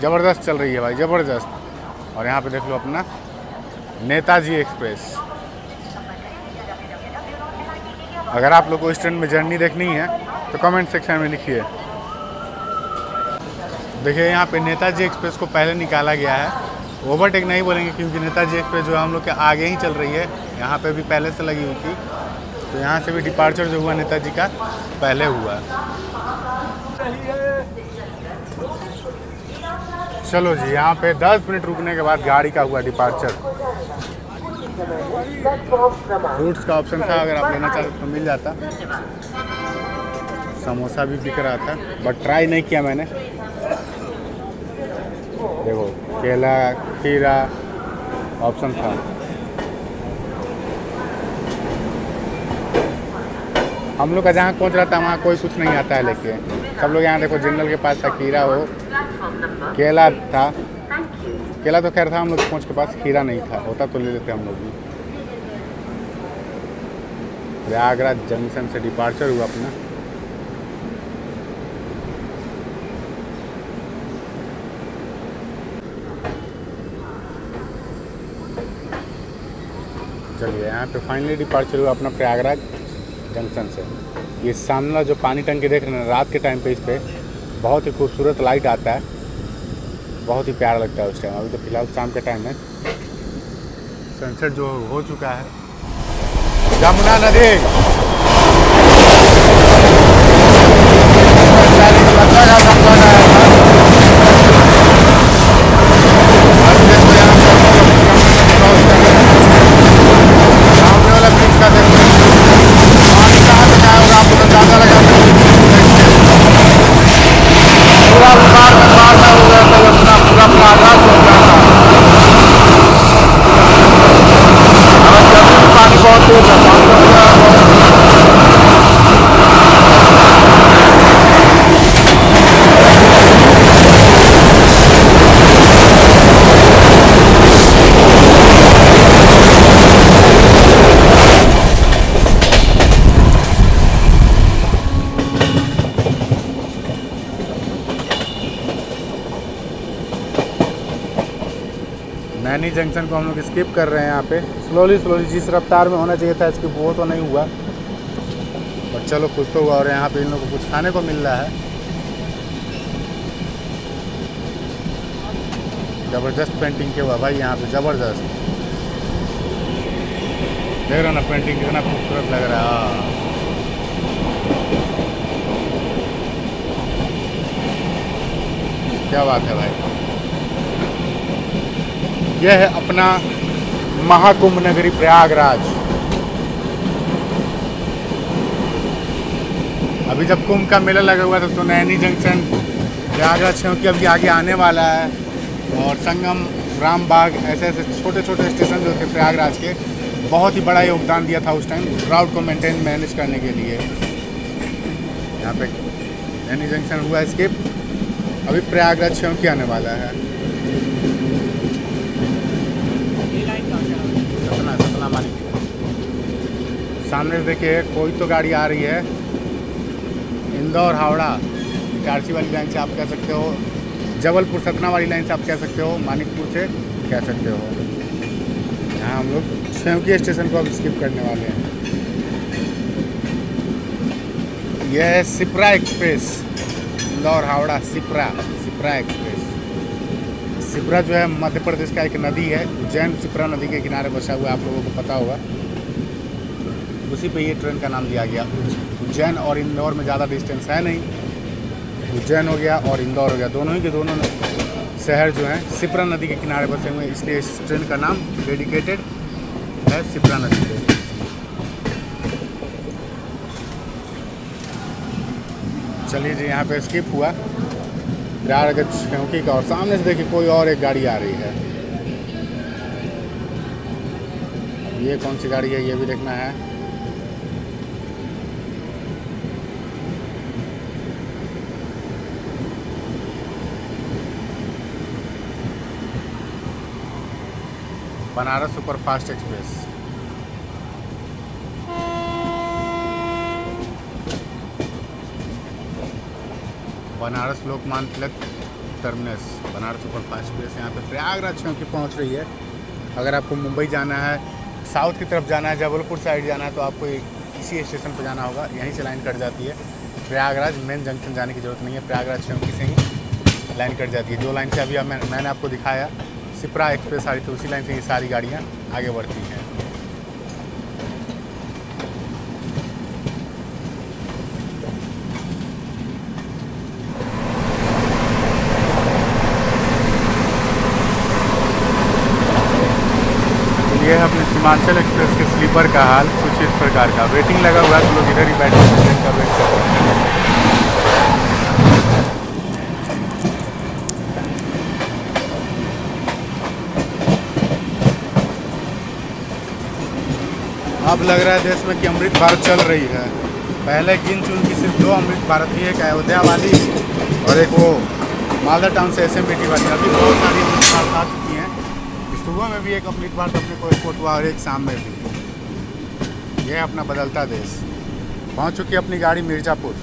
ज़बरदस्त चल रही है भाई, ज़बरदस्त। और यहाँ पे देख लो अपना नेताजी एक्सप्रेस। अगर आप लोग को इस ट्रेन में जर्नी देखनी है तो कमेंट सेक्शन में लिखिए। देखिए यहाँ पे नेताजी एक्सप्रेस को पहले निकाला गया है। ओवरटेक नहीं बोलेंगे क्योंकि नेताजी एक्सप्रेस जो है हम लोग के आगे ही चल रही है। यहाँ पे भी पहले से लगी हुई थी, तो यहाँ से भी डिपार्चर जो हुआ नेताजी का पहले हुआ। चलो जी, यहाँ पे 10 मिनट रुकने के बाद गाड़ी का हुआ डिपार्चर। फ्रूट्स का ऑप्शन था, अगर आप लेना चाहते तो मिल जाता। समोसा भी बिक रहा था बट ट्राई नहीं किया मैंने। देखो केला खीरा ऑप्शन था। हम लोग का जहाँ पहुँच रहा था वहाँ कोई कुछ नहीं आता है लेके। सब लोग यहाँ देखो जनरल के पास था खीरा हो, केला था। केला तो खैर था, हम लोग पहुँच के पास खीरा नहीं था। होता तो ले लेते हम लोग भी। प्रयागराज जंक्शन से डिपार्चर हुआ अपना। चलिए यहाँ पे फाइनली डिपार्चर हुआ अपना प्रयागराज जंक्शन से। ये सामने जो पानी टंकी देख रहे हैं, रात के टाइम पे इस पर बहुत ही खूबसूरत लाइट आता है, बहुत ही प्यारा लगता है उस टाइम। अभी तो फिलहाल शाम का टाइम है, सनसेट जो हो चुका है। यमुना नदी नैनी जंक्शन को हम लोग स्किप कर रहे हैं। यहाँ पे स्लोली जिस रफ्तार में होना चाहिए था स्किप वो तो नहीं हुआ, पर चलो कुछ तो हुआ। और यहाँ पे इन लोगों को कुछ खाने को मिल रहा है। ज़बरदस्त पेंटिंग किया हुआ भाई यहाँ पे, ज़बरदस्त। देख रहे हो ना पेंटिंग कितना खूबसूरत लग रहा है। क्या बात है भाई। यह है अपना महाकुंभ नगरी प्रयागराज। अभी जब कुंभ का मेला लगा हुआ था तो नैनी जंक्शन, प्रयागराज क्योंकि अभी आगे आने वाला है, और संगम, रामबाग, ऐसे ऐसे छोटे छोटे स्टेशन जो थे प्रयागराज के, बहुत ही बड़ा योगदान दिया था उस टाइम क्राउड को मैनेज करने के लिए। यहाँ पे नैनी जंक्शन हुआ स्किप, अभी प्रयागराज क्योंकि आने वाला है। सतना मानी सामने से देखिए कोई तो गाड़ी आ रही है, इंदौर हावड़ा इटारसी वाली लाइन से आप कह सकते हो, जबलपुर सतना वाली लाइन से आप कह सकते हो, मानिकपुर से कह सकते हो। यहाँ हम लोग क्योंकि स्टेशन को अब स्किप करने वाले हैं। यह है सिप्रा एक्सप्रेस, इंदौर हावड़ा सिप्रा एक्सप्रेस। सिप्रा जो है मध्य प्रदेश का एक नदी है, उज्जैन सिप्रा नदी के किनारे बसा हुआ है, आप लोगों को पता होगा। उसी पे ये ट्रेन का नाम दिया गया। उज्जैन और इंदौर में ज़्यादा डिस्टेंस है नहीं, उज्जैन हो गया और इंदौर हो गया, दोनों ही के दोनों शहर जो हैं सिप्रा नदी के किनारे बसे हुए हैं, इसलिए इस ट्रेन का नाम डेडिकेटेड है सिप्रा नदी पे। चलिए जी, यहाँ पे स्किप हुआ प्रयागराज क्योंकि का, और सामने से देखिए कोई और एक गाड़ी आ रही है। ये कौन सी गाड़ी है ये भी देखना है। Banaras superfast express. Banaras Lokmanya Tilak terminus, Banaras superfast express यहाँ पे प्रयागराज क्योंकि पहुँच रही है। अगर आपको मुंबई जाना है, साउथ की तरफ जाना है, जबलपुर साइड जाना है, तो आपको इसी स्टेशन पर जाना होगा, यहीं से लाइन कट जाती है। प्रयागराज मेन जंक्शन जाने की ज़रूरत नहीं है, प्रयागराज क्योंकि से ही लाइन कट जाती है। जो लाइन से अभी मैंने आपको दिखाया सिप्रा एक्सप्रेस आ रही थी, उसी लाइन से ये सारी गाड़ियाँ आगे बढ़ती हैं। ये है अपने सीमांचल एक्सप्रेस के स्लीपर का हाल कुछ इस प्रकार का। वेटिंग लगा हुआ है तो लोग इधर ही बैठे हैं, ट्रेन का वेट कर रहे हैं। अब लग रहा है देश में कि अमृत भारत चल रही है। पहले गिन चुन की सिर्फ 2 अमृत भारत थी, एक अयोध्या वाली और एक वो मालदा टाउन से SMBT वाली। अभी बहुत सारी अमृत भारत आ चुकी हैं। सुबह में भी एक अमृत भारत अपने को एक्सपोर्ट हुआ और एक शाम में भी। ये अपना बदलता देश। पहुंच चुकी है अपनी गाड़ी मिर्ज़ापुर।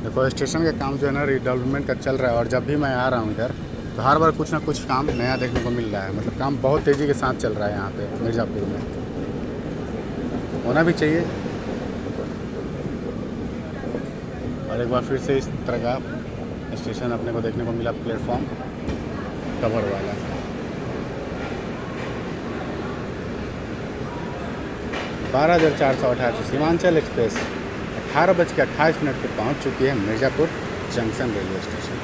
देखो स्टेशन का काम जो है ना रिडेवलपमेंट का चल रहा है, और जब भी मैं आ रहा हूँ इधर तो हर बार कुछ ना कुछ काम नया देखने को मिल रहा है। मतलब काम बहुत तेज़ी के साथ चल रहा है यहाँ पे मिर्ज़ापुर में, होना भी चाहिए। और एक बार फिर से इस तरह का स्टेशन अपने को देखने को मिला, प्लेटफॉर्म कवर वाला। (12,488) सीमांचल एक्सप्रेस 18:28 पर पहुँच चुकी है मिर्ज़ापुर जंक्शन रेलवे स्टेशन।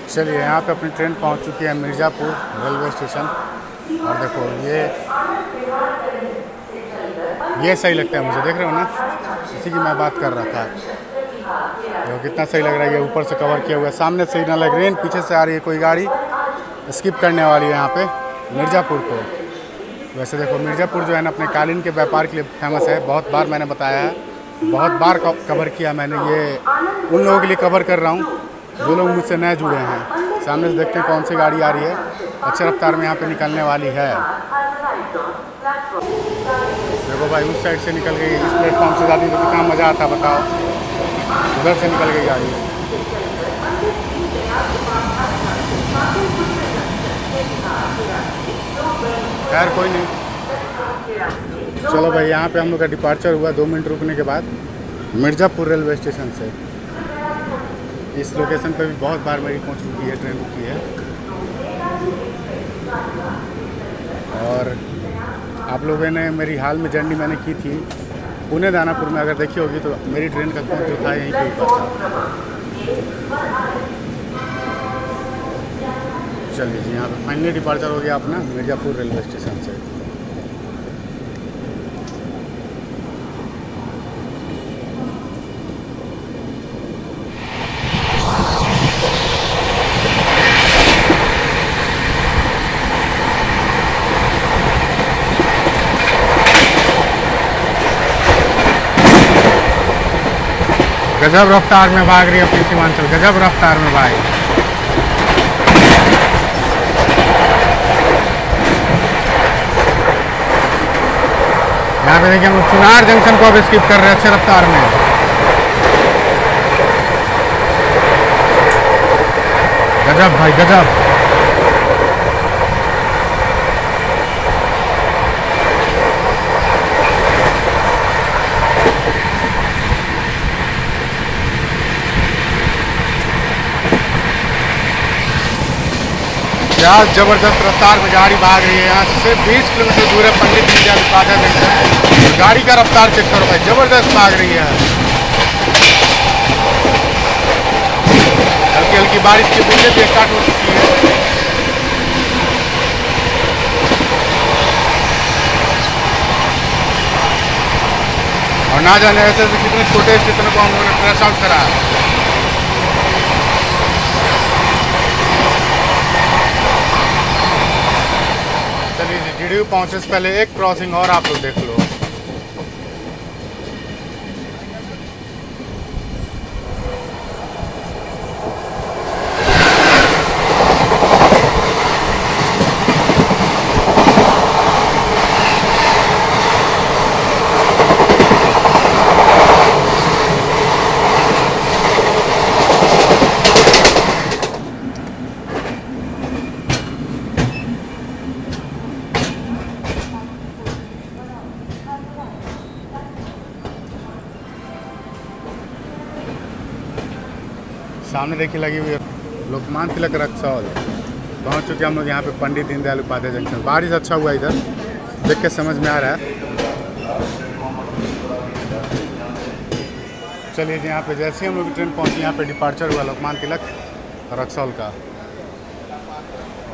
चलिए यहाँ पे अपनी ट्रेन पहुँच चुकी है मिर्ज़ापुर रेलवे स्टेशन। और देखो ये सही लगता है मुझे, देख रहे हो ना, इसी की मैं बात कर रहा था। देखो कितना सही लग रहा है, ये ऊपर से कवर किया हुआ है, सामने से सिग्नल है ग्रीन, पीछे से आ रही है कोई गाड़ी स्किप करने वाली है यहाँ पे मिर्ज़ापुर को। वैसे देखो मिर्ज़ापुर जो है ना अपने कालीन के व्यापार के लिए फेमस है। बहुत बार मैंने बताया है, बहुत बार कवर किया मैंने। ये उन लोगों के लिए कवर कर रहा हूँ जो लोग मुझसे नए जुड़े हैं। सामने से देखते हैं कौन सी गाड़ी आ रही है, अच्छी रफ्तार में यहाँ पे निकलने वाली है। देखो भाई उस साइड से निकल गई, इस प्लेटफॉर्म से जाती तो कितना मज़ा आता बताओ। उधर से निकल गई गाड़ी। खैर कोई नहीं, चलो भाई। यहाँ पे हम लोग का डिपार्चर हुआ 2 मिनट रुकने के बाद मिर्ज़ापुर रेलवे स्टेशन से। इस लोकेशन पे भी बहुत बार मेरी पहुँच रुकी है, ट्रेन रुकी है। और आप लोगों ने मेरी हाल में जर्नी मैंने की थी पुणे दानापुर में, अगर देखी होगी तो मेरी ट्रेन का पहुँच जो था यहीं पे ऊपर था। चलिए जी, यहाँ पे फाइनली डिपार्चर हो गया अपना मिर्ज़ापुर रेलवे स्टेशन से। गजब रफ्तार में भाग रही है अपनी सीमांचल, गजब रफ्तार में भाई। यहाँ पे देखिए हम लोग चुनार जंक्शन को अब स्किप कर रहे हैं अच्छे रफ्तार में। गजब भाई गजब। यार जबरदस्त रफ्तार में गाड़ी भाग रही है। यहाँ से 20 किलोमीटर दूर है पंडित दीनदयाल उपाध्याय जंक्शन। गाड़ी का रफ्तार चेक करो भाई, जबरदस्त भाग रही है। हल्की हल्की बारिश की बूंदें भी स्टार्ट हो चुकी है। और ना जाने ऐसे कितने छोटे स्टेशनों को हम लोगों ने क्रैश आउट करा है। डीडीयू पहुंचने से पहले एक क्रॉसिंग और आप लोग देख लो। सामने देखिए लगी हुई है लोकमान्य तिलक रक्सौल। पहुंच चुके हम लोग यहाँ पे पंडित दीनदयाल उपाध्याय जंक्शन। बारिश अच्छा हुआ इधर, देख के समझ में आ रहा है। चलिए जी, यहाँ पे जैसे हम लोग ट्रेन पहुँची, यहाँ पे डिपार्चर हुआ लोकमान्य तिलक रक्सौल का।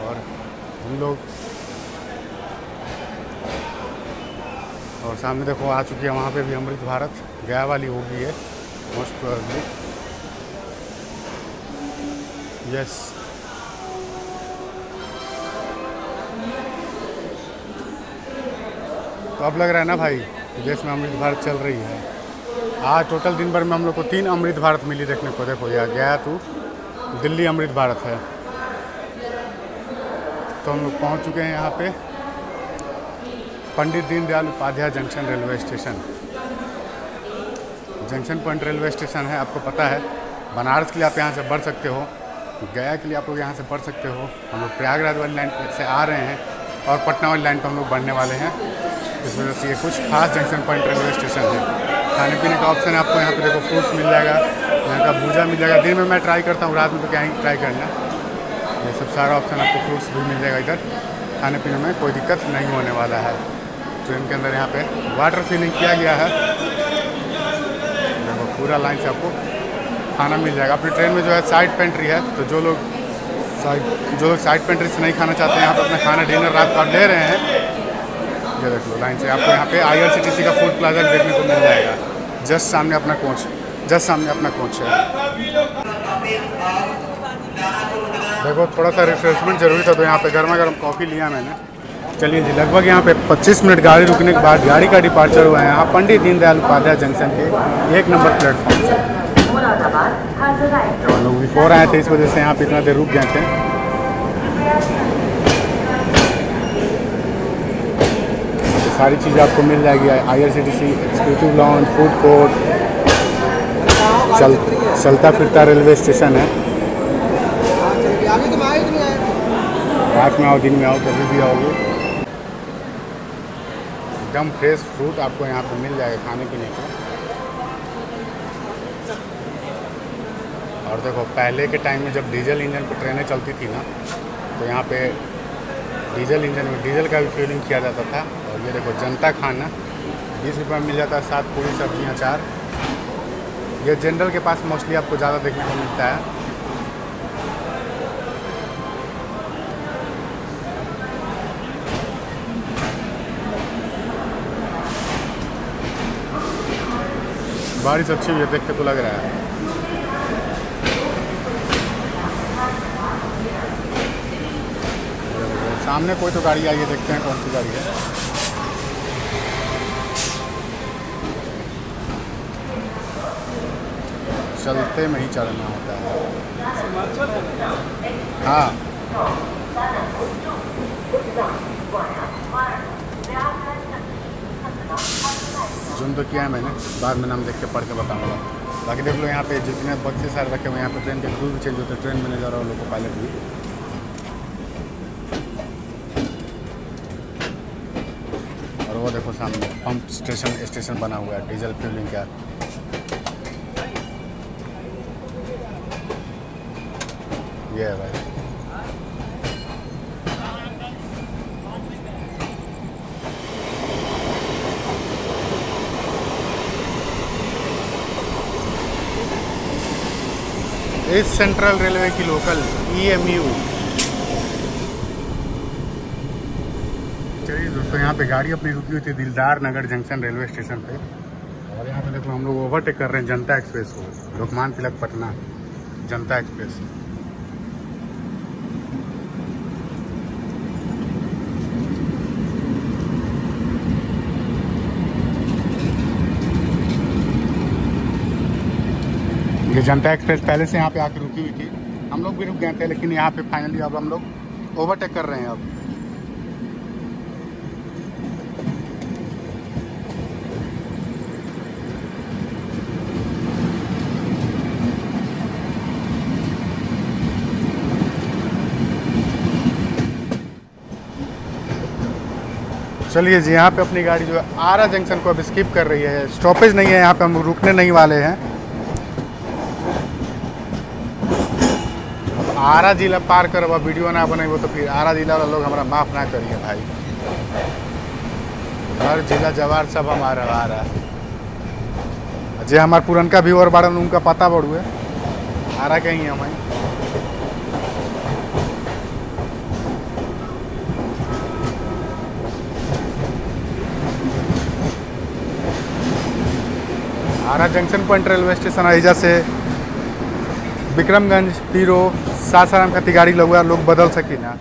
और हम लोग और सामने देखो आ चुकी है, वहाँ पे भी अमृत भारत गया वाली हो गई है मोस्ट प्रोबेबली। यस, तो अब लग रहा है ना भाई देश में अमृत भारत चल रही है। आज टोटल दिन भर में हम लोग को 3 अमृत भारत मिली देखने को। देखो यार, गया तो दिल्ली अमृत भारत है। तो हम लोग पहुंच चुके हैं यहाँ पे Pandit Deendayal Upadhyay junction railway station. Junction point railway station है, आपको पता है। बनारस के लिए आप यहाँ से बढ़ सकते हो, गया के लिए आप लोग यहाँ से बढ़ सकते हो। हम लोग प्रयागराज वाली लाइन से आ रहे हैं और पटना वाली लाइन पर हम लोग बढ़ने वाले हैं। इस वजह से ये कुछ खास जंक्शन पॉइंट रेलवे स्टेशन है। खाने पीने का ऑप्शन है आपको यहाँ पे। देखो फ्रूट्स मिल जाएगा, यहाँ का भूजा मिल जाएगा। दिन में मैं ट्राई करता हूँ, रात में तो क्या ही ट्राई करना। ये सब सारा ऑप्शन आपको फ्रूट्स भी मिल जाएगा इधर। खाने पीने में कोई दिक्कत नहीं होने वाला है। ट्रेन के अंदर यहाँ पे वाटर फिलिंग किया गया है। देखो पूरा लाइन से आपको खाना मिल जाएगा। अपनी ट्रेन में जो है साइड पेंट्री है, तो जो लोग साइड पेंट्री से नहीं खाना चाहते हैं, यहाँ पे अपना खाना डिनर रात को ले रहे हैं। ये देख लो लाइन से आपको यहाँ पे IRCTC का फूड प्लाजा देखने को मिल जाएगा। जस्ट सामने अपना कोच, जस्ट सामने अपना कोच है। देखो थोड़ा सा रिफ्रेशमेंट जरूरी था, तो यहाँ पे गर्मा गर्म कॉफ़ी लिया मैंने। चलिए जी, लगभग यहाँ पे 25 मिनट गाड़ी रुकने के बाद गाड़ी का डिपार्चर हुआ है यहाँ पंडित दीनदयाल उपाध्याय जंक्शन के 1 नंबर प्लेटफॉर्म से। हम लोग बिफोर आए थे, इस वजह से यहाँ पे इतना देर रुक गए थे। तो सारी चीज़ें आपको मिल जाएगी। IRCTC executive launch, food court, चलता फिरता रेलवे स्टेशन है। रात में आओ दिन में आओ कभी भी आओगे, एकदम फ्रेश फ्रूट आपको यहाँ पे मिल जाएगा खाने पीने को। और देखो पहले के टाइम में जब डीजल इंजन पर ट्रेनें चलती थी ना, तो यहाँ पे डीजल इंजन में डीजल का भी फ्यूलिंग किया जाता था। और ये देखो जनता खाना 20 रुपये में मिल जाता है, 7 पूरी सब्जी अचार। ये जनरल के पास मोस्टली आपको ज़्यादा देखने को मिलता है। बारिश अच्छी हुई है, देख के तो लग रहा है। सामने कोई तो गाड़ी आई है, देखते हैं कौन सी गाड़ी है। चलते में ही चलना होता है। हाँ जुम तो किया है मैंने, बाद में नाम देख के पढ़ के बताऊँगा। बाकी देख लो यहाँ पे जितने बक्से सारे रखे हुए, यहाँ पे ट्रेन के क्रू भी चेंज होते हैं, ट्रेन मैनेजर और लोको पायलट भी। और वो देखो सामने पंप स्टेशन बना हुआ है डीजल फ्यूलिंग का। ये है भाई। इस सेंट्रल रेलवे की लोकल EMU। चलिए दोस्तों, यहाँ पे गाड़ी अपनी रुकी हुई थी दिलदार नगर जंक्शन रेलवे स्टेशन पे। और यहाँ पे देखो हम लोग ओवरटेक कर रहे हैं जनता एक्सप्रेस को, लोकमान तिलक पटना जनता एक्सप्रेस। ये जनता एक्सप्रेस पहले से यहाँ पे आके रुकी हुई थी, हम लोग भी रुक गए थे, लेकिन यहाँ पे फाइनली अब हम लोग ओवरटेक कर रहे हैं। अब चलिए जी, यहाँ पे अपनी गाड़ी जो है आरा जंक्शन को अब स्किप कर रही है। स्टॉपेज नहीं है यहाँ पे, हम रुकने नहीं वाले हैं। आरा जिला पार कर वीडियो ना बने वो तो फिर आरा जिला वाला लोग हमारा माफ़ ना करिए भाई। हर जिला जवार सब हमारा आ रहा है। जे हमारे पुरनका व्यूअर बाड़न उनका पता बढ़ुए आरा के ही हमें। आरा जंक्शन पॉइंट रेलवे स्टेशन एजा से विक्रमगंज पीरो सासाराम खाती गाड़ी लोग बदल सकी ना।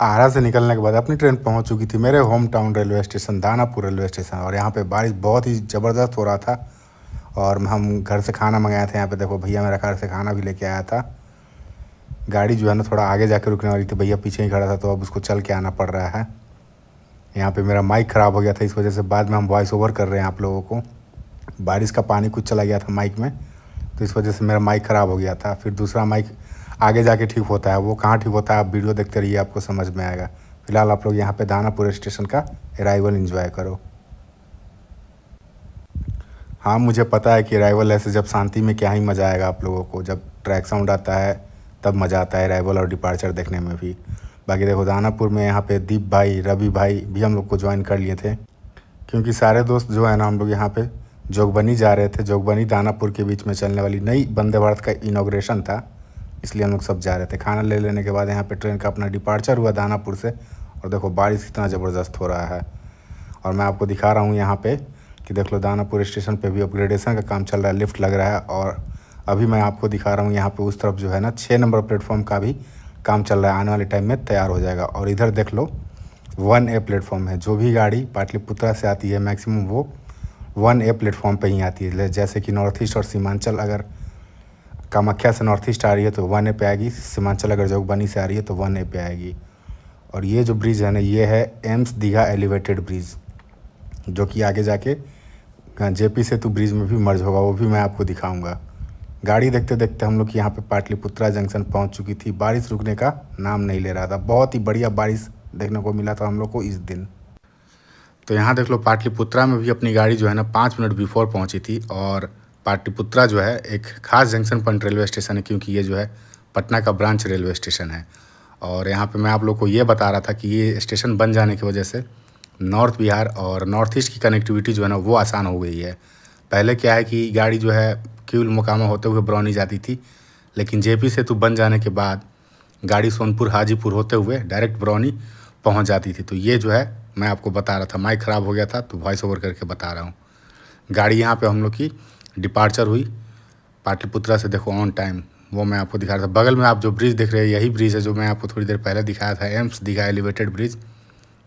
आरा से निकलने के बाद अपनी ट्रेन पहुंच चुकी थी मेरे home town railway station Danapur railway station. और यहाँ पे बारिश बहुत ही ज़बरदस्त हो रहा था और हम घर से खाना मंगाए थे। यहाँ पे देखो भैया मेरा घर से खाना भी लेके आया था। गाड़ी जो है ना थोड़ा आगे जाके रुकने वाली थी, भैया पीछे ही खड़ा था, तो अब उसको चल के आना पड़ रहा है। यहाँ पे मेरा माइक ख़राब हो गया था, इस वजह से बाद में हम वॉइस ओवर कर रहे हैं आप लोगों को। बारिश का पानी कुछ चला गया था माइक में, तो इस वजह से मेरा माइक ख़राब हो गया था। फिर दूसरा माइक आगे जाके ठीक होता है, वो कहाँ ठीक होता है आप वीडियो देखते रहिए, आपको समझ में आएगा। फिलहाल आप लोग यहाँ पे दानापुर स्टेशन का अराइवल एंजॉय करो। हाँ मुझे पता है कि अराइवल ऐसे जब शांति में क्या ही मज़ा आएगा आप लोगों को, जब ट्रैक साउंड आता है तब मज़ा आता है अराइवल और डिपार्चर देखने में भी। बाकी देखो दानापुर में यहाँ पे दीप भाई रवि भाई भी हम लोग को ज्वाइन कर लिए थे, क्योंकि सारे दोस्त जो है ना हम लोग यहाँ पे जोगबनी जा रहे थे। जोगबनी दानापुर के बीच में चलने वाली नई वंदे भारत का इनॉग्रेशन था, इसलिए हम लोग सब जा रहे थे। खाना ले लेने के बाद यहाँ पे ट्रेन का अपना डिपार्चर हुआ दानापुर से। और देखो बारिश कितना ज़बरदस्त हो रहा है। और मैं आपको दिखा रहा हूँ यहाँ पे कि देख लो दानापुर स्टेशन पे भी अपग्रेडेशन का काम चल रहा है, लिफ्ट लग रहा है। और अभी मैं आपको दिखा रहा हूँ यहाँ पे उस तरफ जो है ना 6 नंबर प्लेटफॉर्म का भी काम चल रहा है, आने वाले टाइम में तैयार हो जाएगा। और इधर देख लो 1A प्लेटफॉर्म है। जो भी गाड़ी पाटलिपुत्रा से आती है मैक्सिमम वो 1A प्लेटफॉर्म पे ही आती है। जैसे कि नॉर्थ ईस्ट और सीमांचल, अगर कामाख्या से नॉर्थ ईस्ट आ रही है तो 1A पे आएगी, सीमांचल अगर जोगबनी से आ रही है तो 1A पे आएगी। और ये जो ब्रिज है ना ये है एम्स दीघा एलिवेटेड ब्रिज, जो कि आगे जाके JP सेतु ब्रिज में भी मर्ज होगा, वो भी मैं आपको दिखाऊंगा। गाड़ी देखते देखते हम लोग यहाँ पे पाटलिपुत्रा जंक्शन पहुँच चुकी थी। बारिश रुकने का नाम नहीं ले रहा था। बहुत ही बढ़िया बारिश देखने को मिला था हम लोग को इस दिन। तो यहाँ देख लो, पाटलिपुत्रा में भी अपनी गाड़ी जो है ना 5 मिनट बिफोर पहुँची थी। और पाटलिपुत्रा जो है एक खास जंक्शन पॉइंट रेलवे स्टेशन है, क्योंकि ये जो है पटना का ब्रांच रेलवे स्टेशन है। और यहाँ पे मैं आप लोग को ये बता रहा था कि ये स्टेशन बन जाने की वजह से नॉर्थ बिहार और नॉर्थ ईस्ट की कनेक्टिविटी जो है ना वो आसान हो गई है। पहले क्या है कि गाड़ी जो है क्यूल मोकामा होते हुए बरौनी जाती थी, लेकिन जेपी सेतु बन जाने के बाद गाड़ी सोनपुर हाजीपुर होते हुए डायरेक्ट बरौनी पहुँच जाती थी। तो ये जो है मैं आपको बता रहा था, माइक ख़राब हो गया था तो वॉइस ओवर करके बता रहा हूँ। गाड़ी यहाँ पे हम लोग की डिपार्चर हुई पाटलिपुत्रा से। देखो ऑन टाइम, वो मैं आपको दिखा रहा था। बगल में आप जो ब्रिज देख रहे हैं यही ब्रिज है जो मैं आपको थोड़ी देर पहले दिखाया था, एम्स दिखा एलिवेटेड ब्रिज।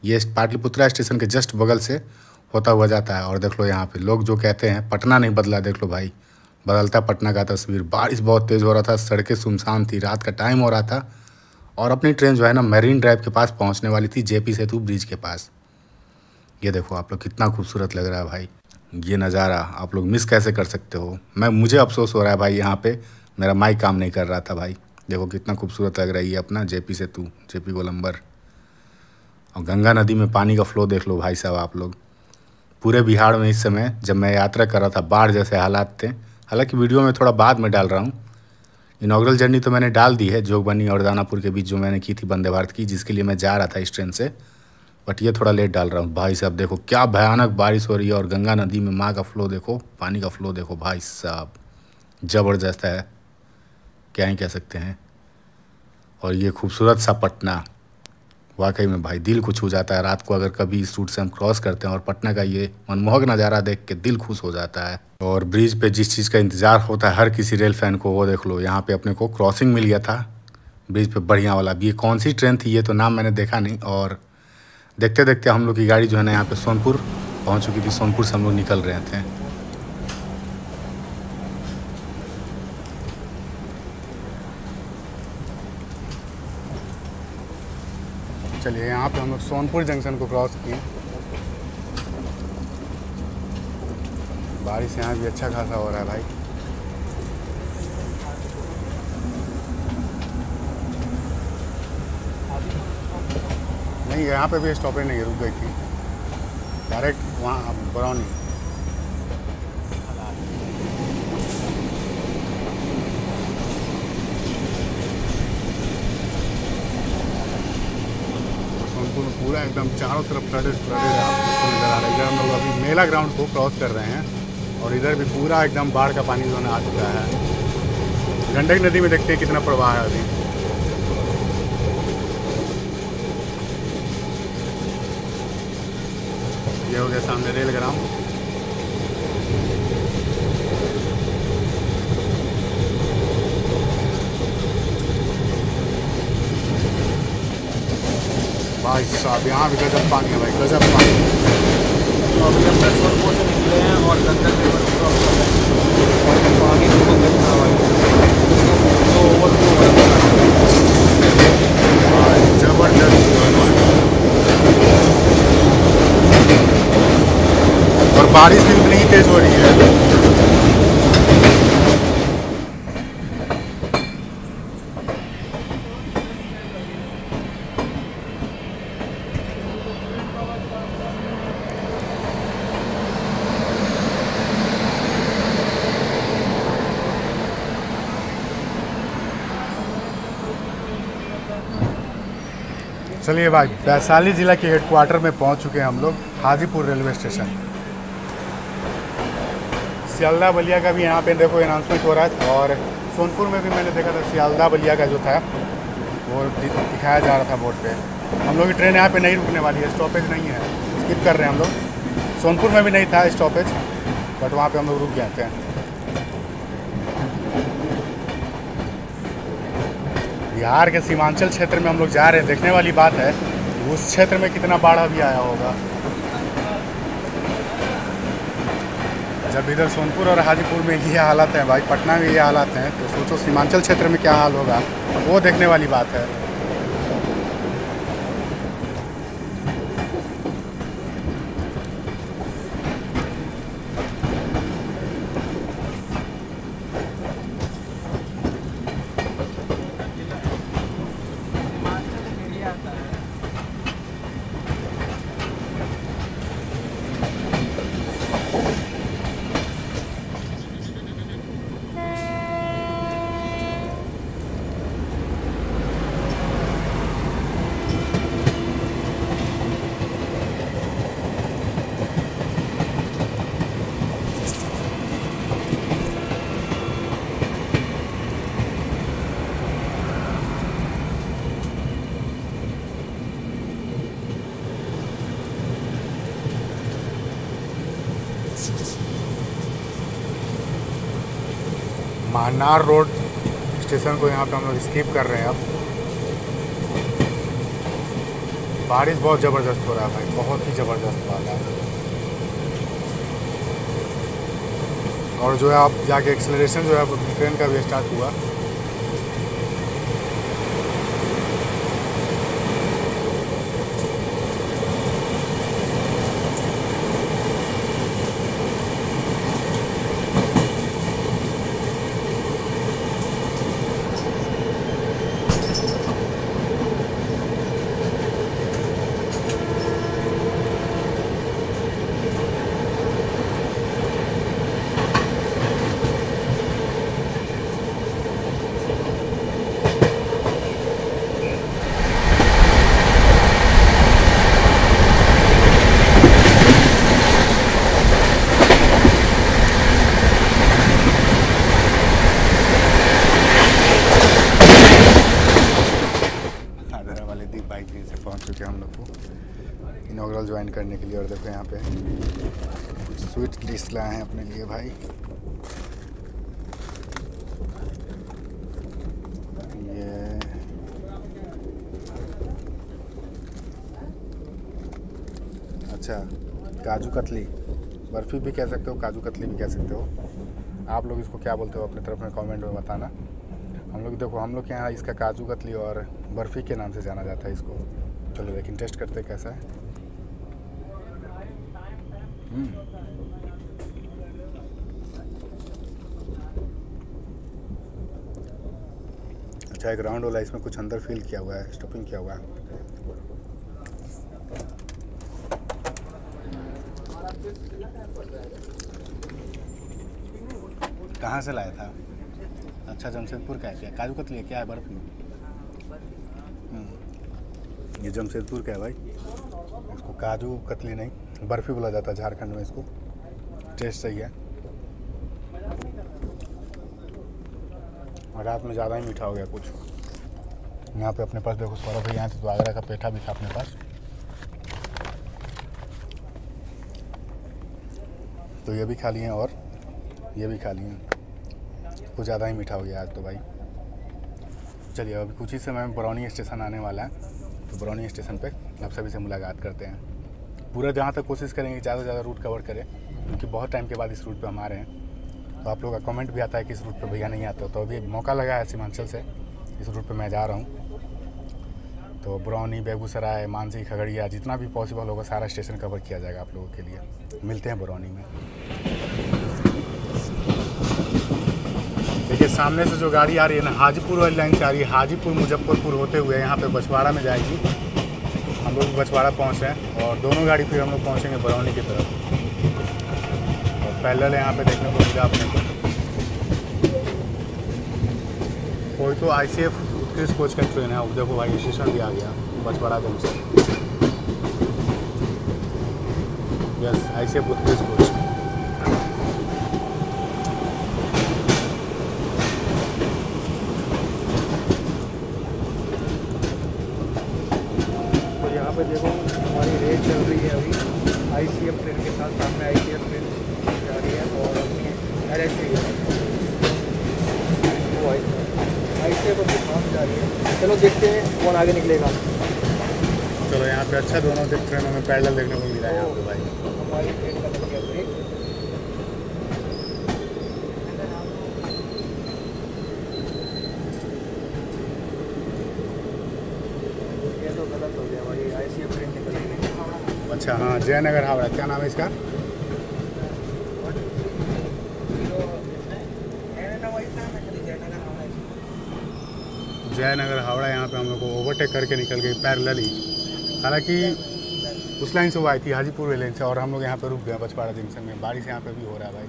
ये पाटलिपुत्रा स्टेशन के जस्ट बगल से होता हुआ जाता है। और देख लो यहाँ पे लोग जो कहते हैं पटना नहीं बदला, देख लो भाई बदलता पटना का तस्वीर। बारिश बहुत तेज़ हो रहा था, सड़कें सुनसान थी, रात का टाइम हो रहा था और अपनी ट्रेन जो है ना मरीन ड्राइव के पास पहुँचने वाली थी, जेपी सेतु ब्रिज के पास। ये देखो आप लोग कितना खूबसूरत लग रहा है भाई, ये नज़ारा आप लोग मिस कैसे कर सकते हो। मुझे अफसोस हो रहा है भाई, यहाँ पे मेरा माइक काम नहीं कर रहा था भाई। देखो कितना खूबसूरत लग रहा है ये अपना जेपी सेतु, जेपी गोलंबर। और गंगा नदी में पानी का फ्लो देख लो भाई साहब आप लोग। पूरे बिहार में इस समय जब मैं यात्रा कर रहा था बाढ़ जैसे हालात थे। हालांकि वीडियो में थोड़ा बाद में डाल रहा हूँ। इनॉग्रल जर्नी तो मैंने डाल दी है, जोगबनी और दानापुर के बीच जो मैंने की थी वंदे भारत की, जिसके लिए मैं जा रहा था इस ट्रेन से, बट ये थोड़ा लेट डाल रहा हूँ। भाई साहब देखो क्या भयानक बारिश हो रही है और गंगा नदी में माँ का फ्लो देखो, पानी का फ्लो देखो भाई साहब, ज़बरदस्त है, क्या ही कह सकते हैं। और ये खूबसूरत सा पटना, वाकई में भाई दिल को छू जाता है। रात को अगर कभी इस रूट से हम क्रॉस करते हैं और पटना का ये मनमोहक नज़ारा देख के दिल खुश हो जाता है। और ब्रिज पे जिस चीज़ का इंतज़ार होता है हर किसी रेल फैन को, वो देख लो यहाँ पे अपने को क्रॉसिंग मिल गया था ब्रिज पे बढ़िया वाला। ये कौन सी ट्रेन थी ये तो नाम मैंने देखा नहीं। और देखते देखते हम लोग की गाड़ी जो है ना यहाँ पे सोनपुर पहुँच चुकी थी। सोनपुर से हम लोग निकल रहे थे। चलिए यहाँ पे हम लोग सोनपुर जंक्शन को क्रॉस किए। बारिश यहाँ भी अच्छा खासा हो रहा है भाई। नहीं यहाँ पे भी स्टॉपेज नहीं रुक गई थी, डायरेक्ट वहाँ बरौनी। सोनपुर में पूरा एकदम चारों तरफ फ्लडेड आपको नज़र आ रहा है। इधर हम लोग अभी मेला ग्राउंड को क्रॉस कर रहे हैं और इधर भी पूरा एकदम बाढ़ का पानी जो है आ चुका है। गंडक नदी में देखते हैं कितना प्रवाह है अभी। ये हो गया सामने रेल ग्राउंड। भाई साहब यहाँ भी गजब पानी है भाई, गजब पानी। तो अभी हम लोग सोनपुर से निकले हैं और गंगा रिवर क्रॉस कर रहे हैं और पानी को देखना भाई तो ओवरफ्लो हो रहा है, जबरदस्त। और बारिश भी उतनी ही तेज़ हो रही है। चलिए भाई, वैशाली ज़िला के हेडक्वार्टर में पहुंच चुके हैं हम लोग, हाजीपुर रेलवे स्टेशन। सियालदह बलिया का भी यहाँ पे देखो अनाउंसमेंट हो रहा है। और सोनपुर में भी मैंने देखा था सियालदह बलिया का जो था वो दिखाया जा रहा था बोर्ड पे। हम लोग की ट्रेन यहाँ पे नहीं रुकने वाली है, स्टॉपेज नहीं है, स्किप कर रहे हैं हम लोग। सोनपुर में भी नहीं था स्टॉपेज, बट वहाँ पे हम लोग रुक गए थे। बिहार के सीमांचल क्षेत्र में हम लोग जा रहे हैं। देखने वाली बात है उस क्षेत्र में कितना बाढ़ अभी आया होगा। जब इधर सोनपुर और हाजीपुर में ये हालात हैं भाई, पटना में ये हालात हैं, तो सोचो सीमांचल क्षेत्र में क्या हाल होगा, वो देखने वाली बात है। महानार रोड स्टेशन को यहाँ पे हम लोग स्किप कर रहे हैं अब। बारिश बहुत ज़बरदस्त हो रहा है भाई, बहुत ही ज़बरदस्त वाला है। और जो है आप जाके एक्सेलरेशन जो है ट्रेन का भी स्टार्ट हुआ। पहुंच चुके हैं हम लोग को इनॉग्रल ज्वाइन करने के लिए। और देखो यहाँ पे कुछ स्वीट डिश लाए हैं अपने लिए भाई। ये अच्छा काजू कतली, बर्फ़ी भी कह सकते हो, काजू कतली भी कह सकते हो। आप लोग इसको क्या बोलते हो अपने तरफ में कमेंट में बताना। हम लोग देखो, हम लोग के यहाँ इसका काजू कतली और बर्फ़ी के नाम से जाना जाता है इसको। चलो लेकिन टेस्ट करते कैसा है। अच्छा एक राउंड वाला, इसमें कुछ अंदर फिल किया हुआ है, स्टफिंग किया हुआ है। कहाँ से लाया था? अच्छा जमशेदपुर का है क्या? काजू कतली है क्या है? बर्फ़ी? ये जमशेदपुर का है भाई। इसको काजू कतली नहीं बर्फ़ी बोला जाता है झारखंड में इसको। टेस्ट सही है। और रात में ज़्यादा ही मीठा हो गया कुछ। यहाँ पे अपने पास देखो सौरभ भाई यहाँ से तो आगरा का पेठा भी था अपने पास, तो ये भी खा लिए और ये भी खा लिए। कुछ ज़्यादा ही मीठा हो गया आज तो भाई। चलिए अभी कुछ ही समय में बरौनी स्टेशन आने वाला है, तो बरौनी स्टेशन पे आप सभी से मुलाकात करते हैं। पूरा जहाँ तक कोशिश करेंगे ज़्यादा से ज़्यादा रूट कवर करें, क्योंकि बहुत टाइम के बाद इस रूट पे हम आ रहे हैं। तो आप लोगों का कमेंट भी आता है कि इस रूट पे भैया नहीं आते, तो अभी मौका लगा है सीमांचल से इस रूट पे मैं जा रहा हूँ। तो बरौनी, बेगूसराय, मानसी, खगड़िया, जितना भी पॉसिबल होगा सारा स्टेशन कवर किया जाएगा आप लोगों के लिए। मिलते हैं बरौनी में। देखिए सामने से जो गाड़ी आ रही है ना, हाजीपुर वाली लाइन से आ रही है। हाजीपुर मुजफ्फरपुर होते हुए यहाँ पे बछवाड़ा में जाएगी। हम लोग बछवाड़ा पहुँच रहे हैं और दोनों गाड़ी फिर हम लोग पहुँचेंगे बरौनी की तरफ। और पैरेलल यहाँ पे देखने को मिला अपने को कोई तो ICF उत्कृष्ट कोच का ट्रेन है। देखो भाई स्टेशन भी आ गया बछवाड़ा गंज से। यस ICF उत्कृष्ट कोच। पे देखो हमारी रेस चल रही है अभी ICF ट्रेन के साथ। सामने ICF ट्रेन जा रही है और अपनी LHC ICF अपनी साथ जा रही है। चलो देखते हैं कौन आगे निकलेगा। चलो यहाँ पे अच्छा दोनों ट्रेनों में पैरेलल देखने को मिला है यहाँ पे भाई। हमारी ट्रेन का लग गया ब्रेक। ये तो गलत हो गया भाई, ICF ट्रेन निकल गई। अच्छा हाँ, जयनगर हावड़ा, क्या नाम है इसका? जयनगर हावड़ा। यहाँ पे हम लोग को ओवरटेक करके निकल गई पैरेलल ही। हालांकि उस लाइन से वो आई थी हाजीपुर लाइन से, और हम लोग यहाँ पे रुक गए बछवाड़ा जंक्शन में। बारिश यहाँ पे भी हो रहा है भाई।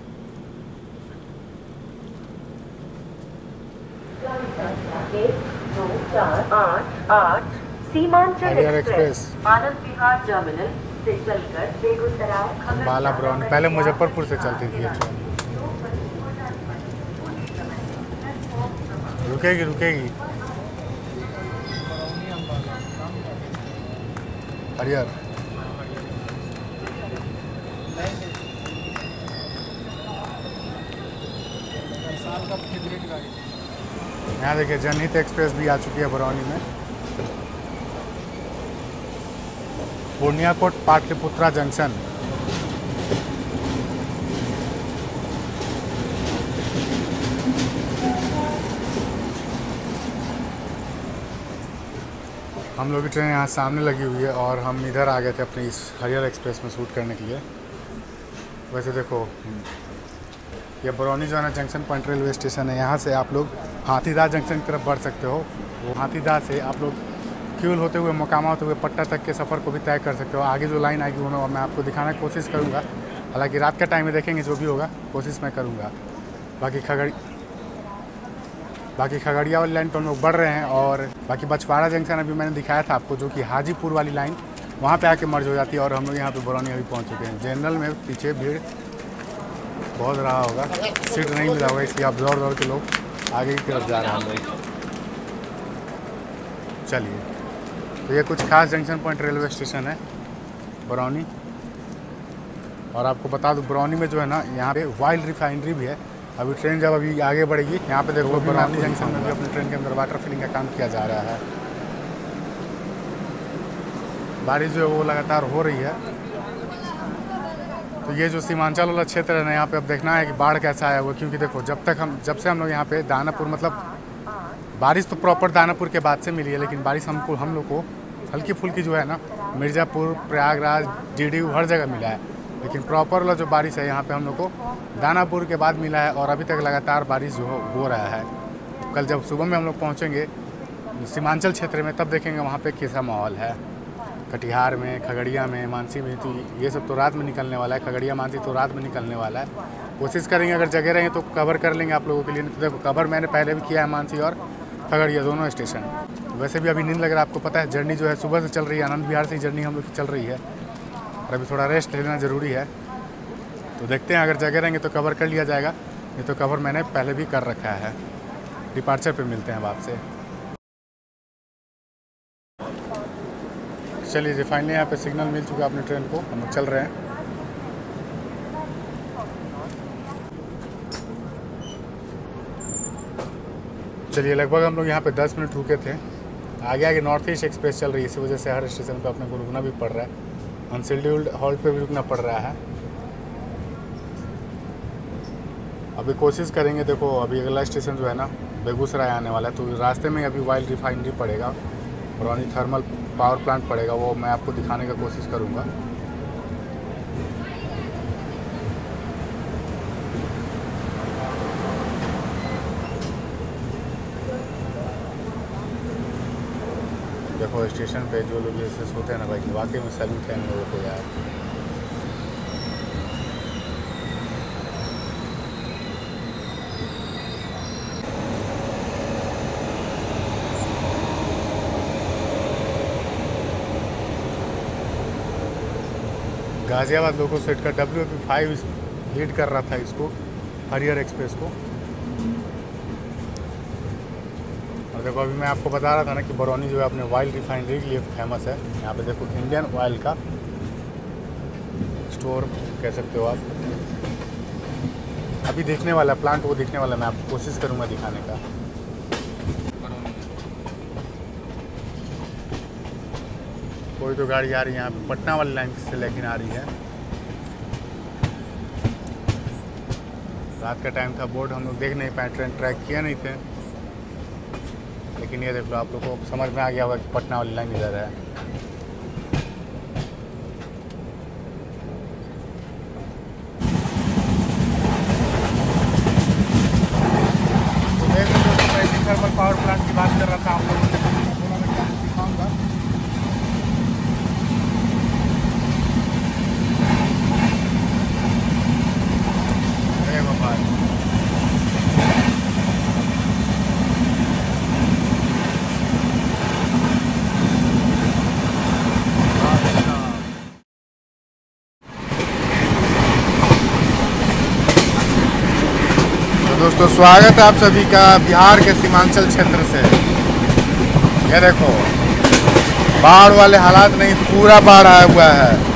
सीमांचल एक्सप्रेस आनंद विहार टर्मिनल से चलकर बेगूसराय बाला ब्राउन, पहले मुजफ्फरपुर से चलती थी ये ट्रेन। रुकेगी रुकेगी हरियर। साल का फेवरेट यहाँ देखिए जनहित एक्सप्रेस भी आ चुकी है बरौनी में। Purnia court Pataliputra junction. हम लोग की ट्रेन यहाँ सामने लगी हुई है और हम इधर आ गए थे अपने इस हरियर एक्सप्रेस में शूट करने के लिए। वैसे देखो ये बरौनी जो है ना जंक्शन पॉइंट रेलवे स्टेशन है। यहाँ से आप लोग हाथीदह जंक्शन की तरफ बढ़ सकते हो। वो हाथीदह से आप लोग क्यूल होते हुए मोकामा होते हुए पट्टा तक के सफ़र को भी तय कर सकते हो। आगे जो लाइन आएगी वो मैं आपको दिखाने की कोशिश करूँगा। हालांकि रात का टाइम में देखेंगे, जो भी होगा कोशिश मैं करूँगा। बाकी खगड़िया वाली लाइन पर हम लोग बढ़ रहे हैं। और बाकी बछवाड़ा जंक्शन अभी मैंने दिखाया था आपको, जो कि हाजीपुर वाली लाइन वहाँ पे आके मर्ज हो जाती है। और हम लोग यहाँ पे बरौनी अभी पहुँच चुके हैं। जनरल में पीछे भीड़ बहुत रहा होगा, सीट नहीं मिला होगा, इसलिए आप दौड़ के लोग आगे की तरफ जा रहे हैं लोग। चलिए, तो ये कुछ खास जंक्शन पॉइंट रेलवे स्टेशन है बरौनी। और आपको बता दूं बरौनी में जो है ना यहाँ पे ऑयल रिफाइनरी भी है। अभी ट्रेन जब अभी आगे बढ़ेगी यहाँ पे देखो बरौनी जंक्शन में भी अपने ट्रेन के अंदर वाटर फिलिंग का काम किया जा रहा है। बारिश जो है वो लगातार हो रही है। तो ये जो सीमांचल वाला क्षेत्र है ना, यहाँ पे अब देखना है कि बाढ़ कैसा आया हुआ। क्योंकि देखो जब से हम लोग यहाँ पे दानापुर, मतलब बारिश तो प्रॉपर दानापुर के बाद से मिली है, लेकिन बारिश हम लोग को हल्की फुल्की जो है ना मिर्ज़ापुर, प्रयागराज, डीडीयू हर जगह मिला है। लेकिन प्रॉपर वाला जो बारिश है यहाँ पे हम लोग को दानापुर के बाद मिला है। और अभी तक लगातार बारिश जो हो रहा है। कल जब सुबह में हम लोग पहुँचेंगे सीमांचल क्षेत्र में, तब देखेंगे वहाँ पे कैसा माहौल है। कटिहार में, खगड़िया में, मानसी में, तो ये सब तो रात में निकलने वाला है। खगड़िया मानसी तो रात में निकलने वाला है। कोशिश करेंगे अगर जगह रहेंगे तो कवर कर लेंगे आप लोगों के लिए। तो देखो कवर मैंने पहले भी किया है मानसी और खगड़िया दोनों स्टेशन। वैसे भी अभी नींद लग रहा है, आपको पता है जर्नी जो है सुबह से चल रही है। आनंद विहार से जर्नी हम लोग की चल रही है और अभी थोड़ा रेस्ट लेना ज़रूरी है। तो देखते हैं अगर जगह रहेंगे तो कवर कर लिया जाएगा, नहीं तो कवर मैंने पहले भी कर रखा है। डिपार्चर पे मिलते हैं अब आपसे। चलिए जी, फाइनली यहाँ पे सिग्नल मिल चुका है अपने ट्रेन को, हम लोग चल रहे हैं। चलिए, लगभग हम लोग यहाँ पे 10 मिनट रुके थे। आगे नॉर्थ ईस्ट एक्सप्रेस चल रही है, इसी वजह से हर स्टेशन पे अपने को रुकना भी पड़ रहा है। अनशेड्यूल्ड हॉल्ट पे भी रुकना पड़ रहा है। अभी कोशिश करेंगे, देखो अभी अगला स्टेशन जो है ना बेगूसराय आने वाला है, तो रास्ते में अभी ऑयल रिफाइनरी पड़ेगा, बरौनी थर्मल पावर प्लांट पड़ेगा, वो मैं आपको दिखाने का कोशिश करूँगा। देखो स्टेशन पे जो लोग जैसे सोते हैं ना भाई, वाकई में सैल्यूट है इन लोगों को यार। गाजियाबाद लोको सेट का WP5 लीड कर रहा था इसको, हरियर एक्सप्रेस को। और देखो अभी मैं आपको बता रहा था ना कि बरौनी जो है अपने ऑयल रिफाइनरी के लिए फेमस है। यहाँ पे देखो इंडियन ऑयल का स्टोर कह सकते हो आप। अभी देखने वाला प्लांट, वो देखने वाला मैं आपको कोशिश करूँगा दिखाने का। कोई तो गाड़ी आ रही है यहाँ पे पटना वाली लाइन से लेकिन आ रही है। रात का टाइम था, बोर्ड हम लोग देख नहीं पाए, ट्रेन ट्रैक किया नहीं थे। लेकिन ये देख लो, आप लोग को समझ में आ गया होगा कि पटना वाली लाइन इधर है। तो देख लो, मैं थर्मल पावर प्लांट की बात कर रहा था आप लोगों से, दिखाऊंगा। दोस्तों स्वागत है आप सभी का बिहार के सीमांचल क्षेत्र से। ये देखो बाढ़ वाले हालात नहीं, पूरा बाढ़ आया हुआ है।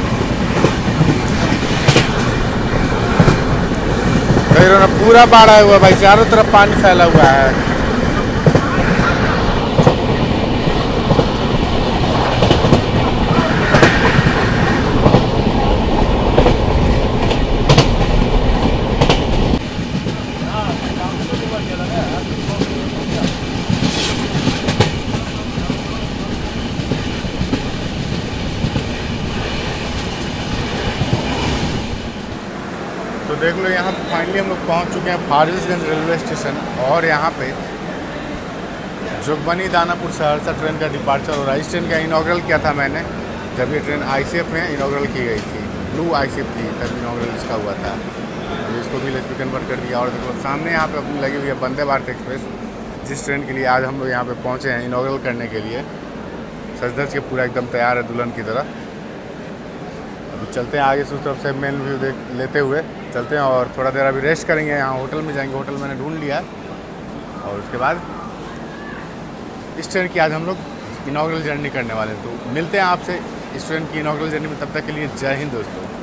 पूरा बाढ़ आया हुआ है भाई, चारों तरफ पानी फैला हुआ है। देख लो यहाँ पे फाइनली हम लोग पहुँच चुके हैं फारबिसगंज रेलवे स्टेशन। और यहाँ पे जोगबनी दानापुर सहरसा ट्रेन का डिपार्चर हो रहा है। इस ट्रेन का इनॉग्रल किया था मैंने जब ये ट्रेन ICF में इनॉग्रल की गई थी। ब्लू ICF थी तब इनॉग्रल इसका हुआ था। तो इसको भी LHP कन्वर्ट कर दिया। और देखो सामने यहाँ पे अपनी लगी हुई है वंदे भारत एक्सप्रेस, जिस ट्रेन के लिए आज हम लोग यहाँ पे पहुँचे हैं इनॉग्रल करने के लिए। सज धज के पूरा एकदम तैयार है दुल्हन की तरह। अभी चलते हैं आगे से, उस तरफ से मेन व्यू देख लेते हुए चलते हैं। और थोड़ा देर अभी रेस्ट करेंगे, यहाँ होटल में जाएंगे। होटल मैंने ढूंढ लिया है। और उसके बाद इस ट्रेन की आज हम लोग इनॉग्रल जर्नी करने वाले हैं। तो मिलते हैं आपसे इस ट्रेन की इनॉग्रल जर्नी में। तब तक के लिए जय हिंद दोस्तों।